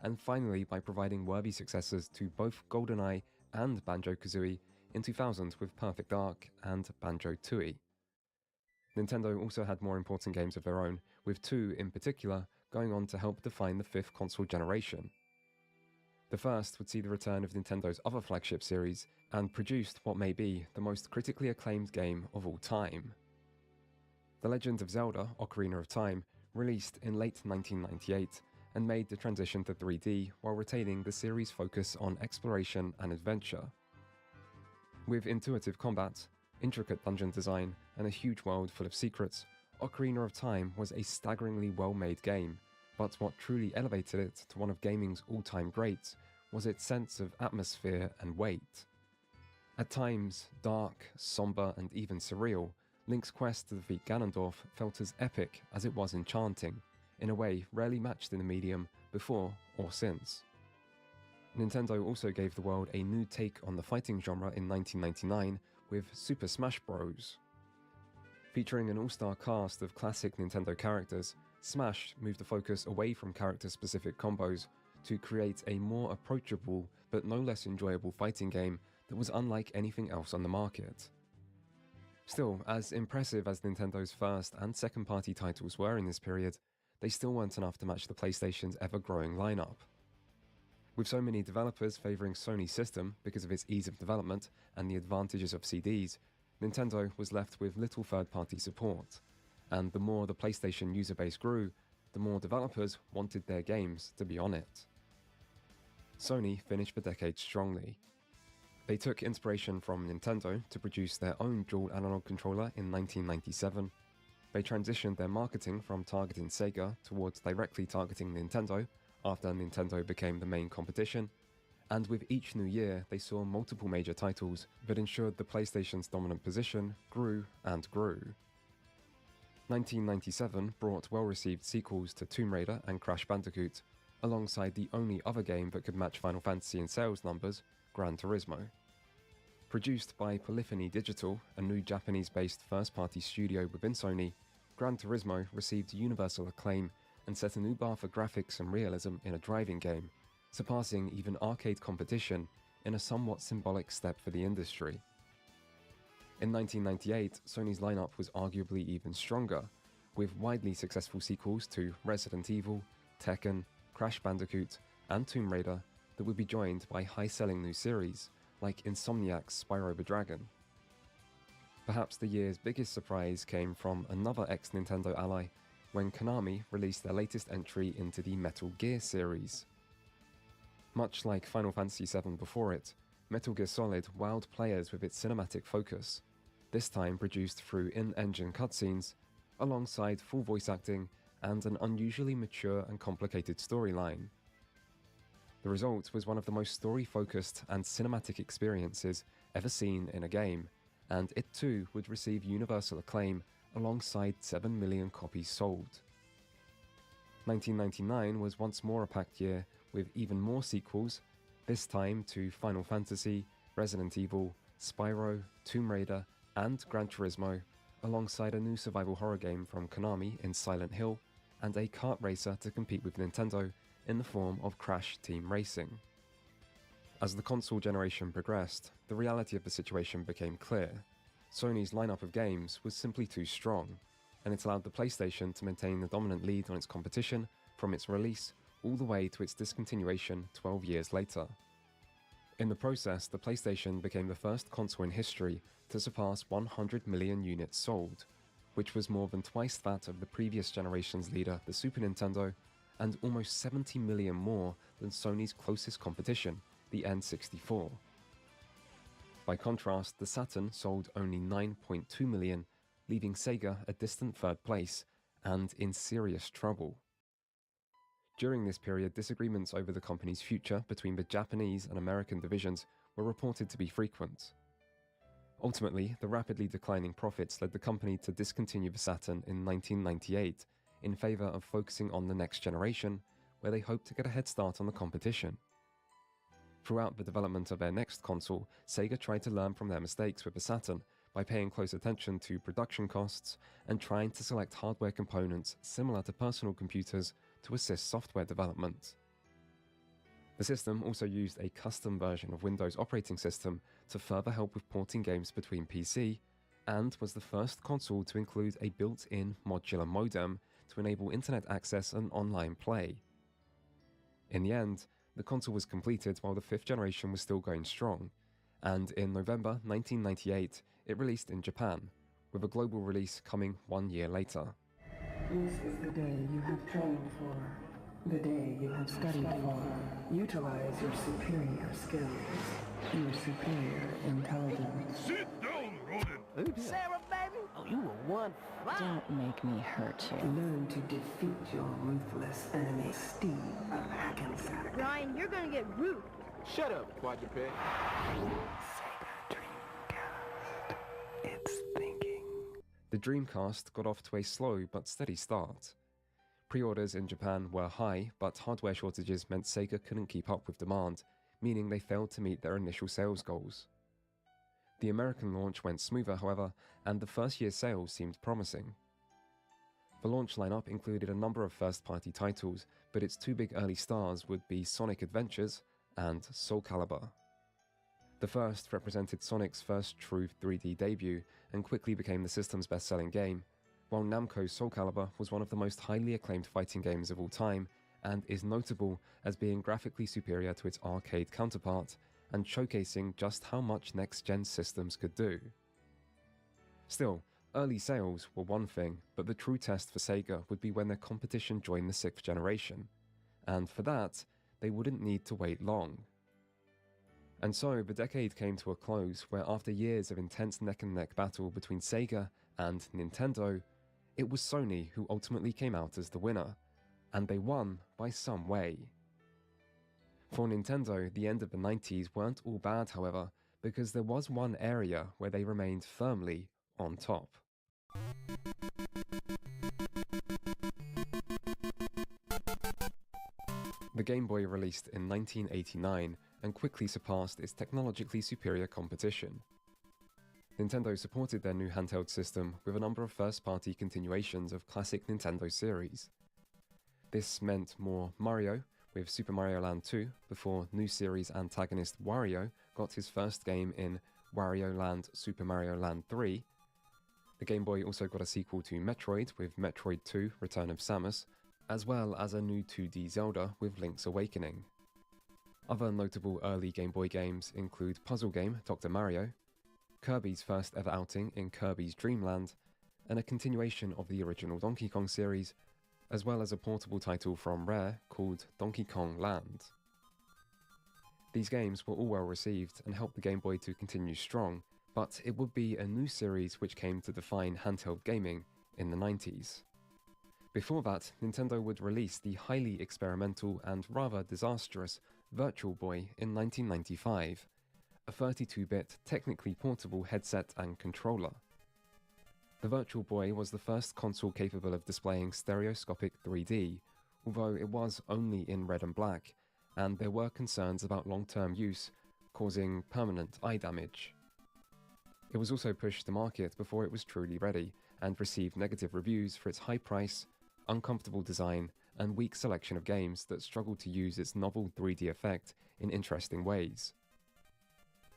and finally by providing worthy successors to both GoldenEye and Banjo-Kazooie in 2000 with Perfect Dark and Banjo-Tooie. Nintendo also had more important games of their own, with two in particular going on to help define the fifth console generation. The first would see the return of Nintendo's other flagship series, and produced what may be the most critically acclaimed game of all time. The Legend of Zelda: Ocarina of Time released in late 1998 and made the transition to 3D while retaining the series' focus on exploration and adventure. With intuitive combat, intricate dungeon design, and a huge world full of secrets, Ocarina of Time was a staggeringly well-made game, but what truly elevated it to one of gaming's all-time greats was its sense of atmosphere and weight. At times dark, somber, and even surreal, Link's quest to defeat Ganondorf felt as epic as it was enchanting, in a way rarely matched in the medium before or since. Nintendo also gave the world a new take on the fighting genre in 1999 with Super Smash Bros. Featuring an all-star cast of classic Nintendo characters, Smash moved the focus away from character-specific combos to create a more approachable but no less enjoyable fighting game that was unlike anything else on the market. Still, as impressive as Nintendo's first and second-party titles were in this period, they still weren't enough to match the PlayStation's ever-growing lineup. With so many developers favouring Sony's system because of its ease of development and the advantages of CDs, Nintendo was left with little third-party support, and the more the PlayStation user base grew, the more developers wanted their games to be on it. Sony finished the decade strongly. They took inspiration from Nintendo to produce their own dual analog controller in 1997. They transitioned their marketing from targeting Sega towards directly targeting Nintendo after Nintendo became the main competition, and with each new year they saw multiple major titles that ensured the PlayStation's dominant position grew and grew. 1997 brought well-received sequels to Tomb Raider and Crash Bandicoot, alongside the only other game that could match Final Fantasy in sales numbers, Gran Turismo. Produced by Polyphony Digital, a new Japanese-based first-party studio within Sony, Gran Turismo received universal acclaim and set a new bar for graphics and realism in a driving game, surpassing even arcade competition in a somewhat symbolic step for the industry. In 1998, Sony's lineup was arguably even stronger, with widely successful sequels to Resident Evil, Tekken, Crash Bandicoot, and Tomb Raider that would be joined by high-selling new series, like Insomniac's Spyro the Dragon. Perhaps the year's biggest surprise came from another ex-Nintendo ally, when Konami released their latest entry into the Metal Gear series. Much like Final Fantasy VII before it, Metal Gear Solid wowed players with its cinematic focus, this time produced through in-engine cutscenes, alongside full voice acting and an unusually mature and complicated storyline. The result was one of the most story-focused and cinematic experiences ever seen in a game, and it too would receive universal acclaim alongside 7 million copies sold. 1999 was once more a packed year, with even more sequels, this time to Final Fantasy, Resident Evil, Spyro, Tomb Raider, and Gran Turismo, alongside a new survival horror game from Konami in Silent Hill, and a kart racer to compete with Nintendo in the form of Crash Team Racing. As the console generation progressed, the reality of the situation became clear. Sony's lineup of games was simply too strong, and it allowed the PlayStation to maintain the dominant lead on its competition from its release all the way to its discontinuation 12 years later. In the process, the PlayStation became the first console in history to surpass 100 million units sold, which was more than twice that of the previous generation's leader, the Super Nintendo, and almost 70 million more than Sony's closest competition, the N64. By contrast, the Saturn sold only 9.2 million, leaving Sega a distant third place, and in serious trouble. During this period, disagreements over the company's future between the Japanese and American divisions were reported to be frequent. Ultimately, the rapidly declining profits led the company to discontinue the Saturn in 1998 in favour of focusing on the next generation, where they hoped to get a head start on the competition. Throughout the development of their next console, Sega tried to learn from their mistakes with the Saturn by paying close attention to production costs and trying to select hardware components similar to personal computers to assist software development. The system also used a custom version of Windows operating system to further help with porting games between PC, and was the first console to include a built-in modular modem to enable internet access and online play. In the end, the console was completed while the 5th generation was still going strong, and in November 1998 it released in Japan, with a global release coming 1 year later. This is the day you have trained for, the day you have studied for. Utilize your superior skills, your superior intelligence. Sit down, rodent! Oops. Sarah, baby! Oh, you were one fly. Don't make me hurt you. Learn to defeat your ruthless enemy, Steve of Hackensack. Brian, you're gonna get rude. Shut up, quadruped. Sega Dreamcast. It's thinking. The Dreamcast got off to a slow but steady start. Pre-orders in Japan were high, but hardware shortages meant Sega couldn't keep up with demand, meaning they failed to meet their initial sales goals. The American launch went smoother, however, and the first year's sales seemed promising. The launch lineup included a number of first-party titles, but its two big early stars would be Sonic Adventures and Soul Calibur. The first represented Sonic's first true 3D debut and quickly became the system's best-selling game, while Namco's Soul Calibur was one of the most highly acclaimed fighting games of all time and is notable as being graphically superior to its arcade counterpart and showcasing just how much next-gen systems could do. Still, early sales were one thing, but the true test for Sega would be when their competition joined the 6th generation, and for that, they wouldn't need to wait long. And so the decade came to a close where after years of intense neck-and-neck battle between Sega and Nintendo, it was Sony who ultimately came out as the winner, and they won by some way. For Nintendo, the end of the 90s weren't all bad, however, because there was one area where they remained firmly on top. The Game Boy released in 1989 and quickly surpassed its technologically superior competition. Nintendo supported their new handheld system with a number of first-party continuations of classic Nintendo series. This meant more Mario, with Super Mario Land 2, before new series antagonist Wario got his first game in Wario Land Super Mario Land 3. The Game Boy also got a sequel to Metroid with Metroid 2 Return of Samus, as well as a new 2D Zelda with Link's Awakening. Other notable early Game Boy games include puzzle game Dr. Mario, Kirby's first ever outing in Kirby's Dream Land, and a continuation of the original Donkey Kong series, as well as a portable title from Rare called Donkey Kong Land. These games were all well received and helped the Game Boy to continue strong, but it would be a new series which came to define handheld gaming in the 90s. Before that, Nintendo would release the highly experimental and rather disastrous Virtual Boy in 1995, a 32-bit, technically portable headset and controller. The Virtual Boy was the first console capable of displaying stereoscopic 3D, although it was only in red and black, and there were concerns about long-term use, causing permanent eye damage. It was also pushed to market before it was truly ready, and received negative reviews for its high price, uncomfortable design, and weak selection of games that struggled to use its novel 3D effect in interesting ways.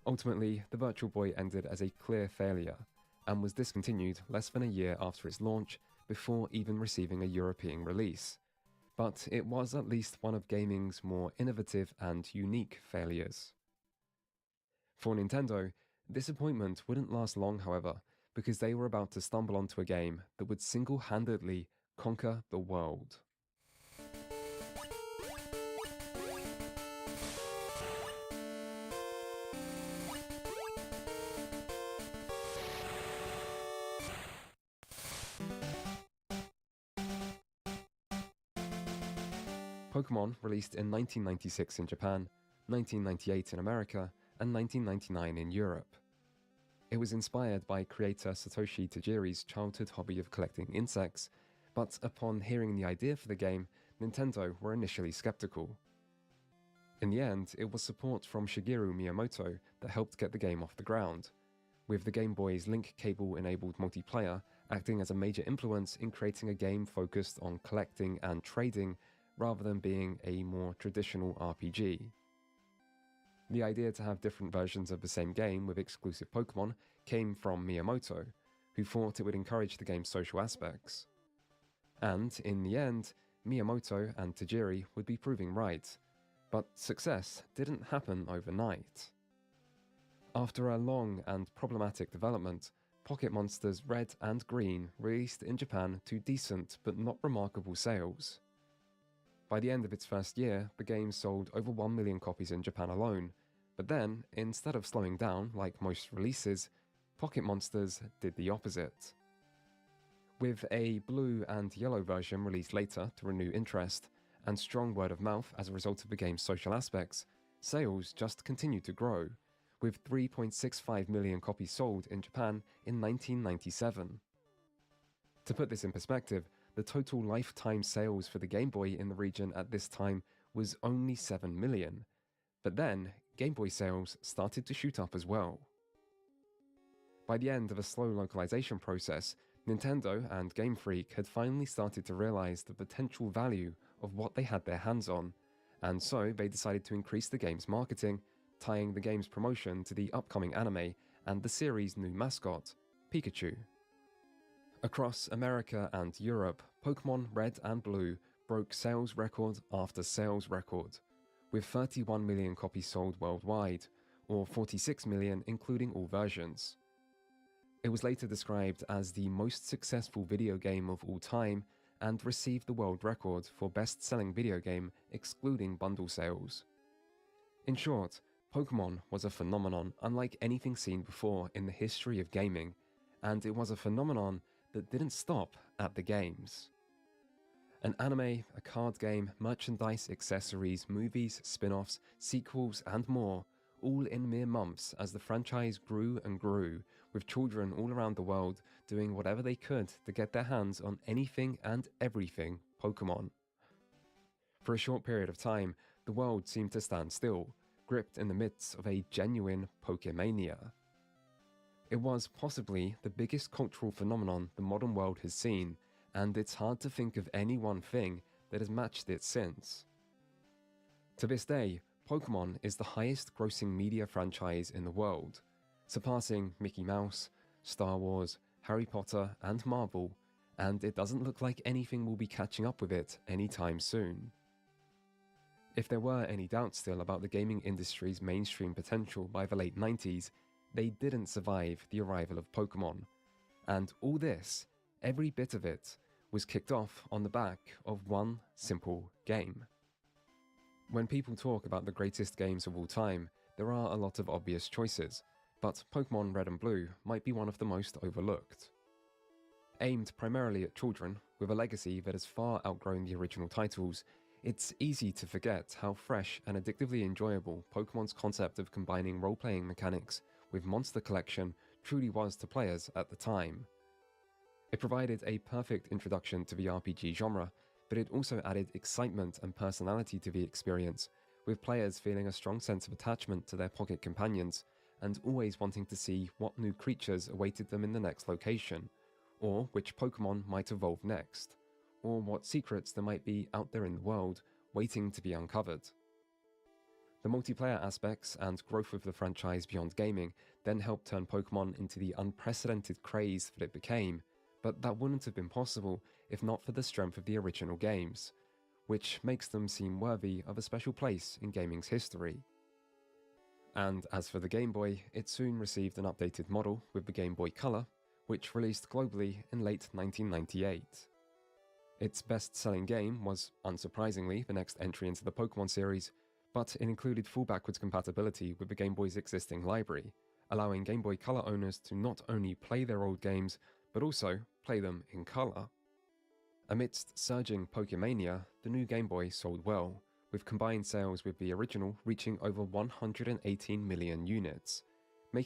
Ultimately, the Virtual Boy ended as a clear failure, and was discontinued less than a year after its launch before even receiving a European release. But it was at least one of gaming's more innovative and unique failures. For Nintendo, disappointment wouldn't last long, however, because they were about to stumble onto a game that would single-handedly conquer the world. Pokémon released in 1996 in Japan, 1998 in America, and 1999 in Europe. It was inspired by creator Satoshi Tajiri's childhood hobby of collecting insects, but upon hearing the idea for the game, Nintendo were initially skeptical. In the end, it was support from Shigeru Miyamoto that helped get the game off the ground, with the Game Boy's link cable-enabled multiplayer acting as a major influence in creating a game focused on collecting and trading rather than being a more traditional RPG. The idea to have different versions of the same game with exclusive Pokemon came from Miyamoto, who thought it would encourage the game's social aspects. And, in the end, Miyamoto and Tajiri would be proving right, but success didn't happen overnight. After a long and problematic development, Pocket Monsters Red and Green released in Japan to decent but not remarkable sales. By the end of its first year, the game sold over 1 million copies in Japan alone, but then, instead of slowing down like most releases, Pocket Monsters did the opposite. With a blue and yellow version released later to renew interest, and strong word of mouth as a result of the game's social aspects, sales just continued to grow, with 3.65 million copies sold in Japan in 1997. To put this in perspective, the total lifetime sales for the Game Boy in the region at this time was only 7 million, but then Game Boy sales started to shoot up as well. By the end of a slow localization process, Nintendo and Game Freak had finally started to realize the potential value of what they had their hands on, and so they decided to increase the game's marketing, tying the game's promotion to the upcoming anime and the series' new mascot, Pikachu. Across America and Europe, Pokemon Red and Blue broke sales record after sales record, with 31 million copies sold worldwide, or 46 million including all versions. It was later described as the most successful video game of all time and received the world record for best-selling video game excluding bundle sales. In short, Pokemon was a phenomenon unlike anything seen before in the history of gaming, and it was a phenomenon that didn't stop at the games. An anime, a card game, merchandise, accessories, movies, spin-offs, sequels, and more, all in mere months as the franchise grew and grew, with children all around the world doing whatever they could to get their hands on anything and everything Pokemon. For a short period of time, the world seemed to stand still, gripped in the midst of a genuine Pokemania. It was possibly the biggest cultural phenomenon the modern world has seen, and it's hard to think of any one thing that has matched it since. To this day, Pokemon is the highest grossing media franchise in the world, surpassing Mickey Mouse, Star Wars, Harry Potter, and Marvel, and it doesn't look like anything will be catching up with it anytime soon. If there were any doubts still about the gaming industry's mainstream potential by the late 90s, they didn't survive the arrival of Pokemon. And all this, every bit of it, was kicked off on the back of one simple game. When people talk about the greatest games of all time, there are a lot of obvious choices, but Pokemon Red and Blue might be one of the most overlooked. Aimed primarily at children, with a legacy that has far outgrown the original titles, it's easy to forget how fresh and addictively enjoyable Pokemon's concept of combining role-playing mechanics with monster collection truly was to players at the time. It provided a perfect introduction to the RPG genre, but it also added excitement and personality to the experience, with players feeling a strong sense of attachment to their pocket companions, and always wanting to see what new creatures awaited them in the next location, or which Pokemon might evolve next, or what secrets there might be out there in the world waiting to be uncovered. The multiplayer aspects and growth of the franchise beyond gaming then helped turn Pokemon into the unprecedented craze that it became, but that wouldn't have been possible if not for the strength of the original games, which makes them seem worthy of a special place in gaming's history. And as for the Game Boy, it soon received an updated model with the Game Boy Color, which released globally in late 1998. Its best-selling game was, unsurprisingly, the next entry into the Pokemon series, but it included full backwards compatibility with the Game Boy's existing library, allowing Game Boy Color owners to not only play their old games, but also play them in color. Amidst surging Pokemania, the new Game Boy sold well, with combined sales with the original reaching over 118 million units,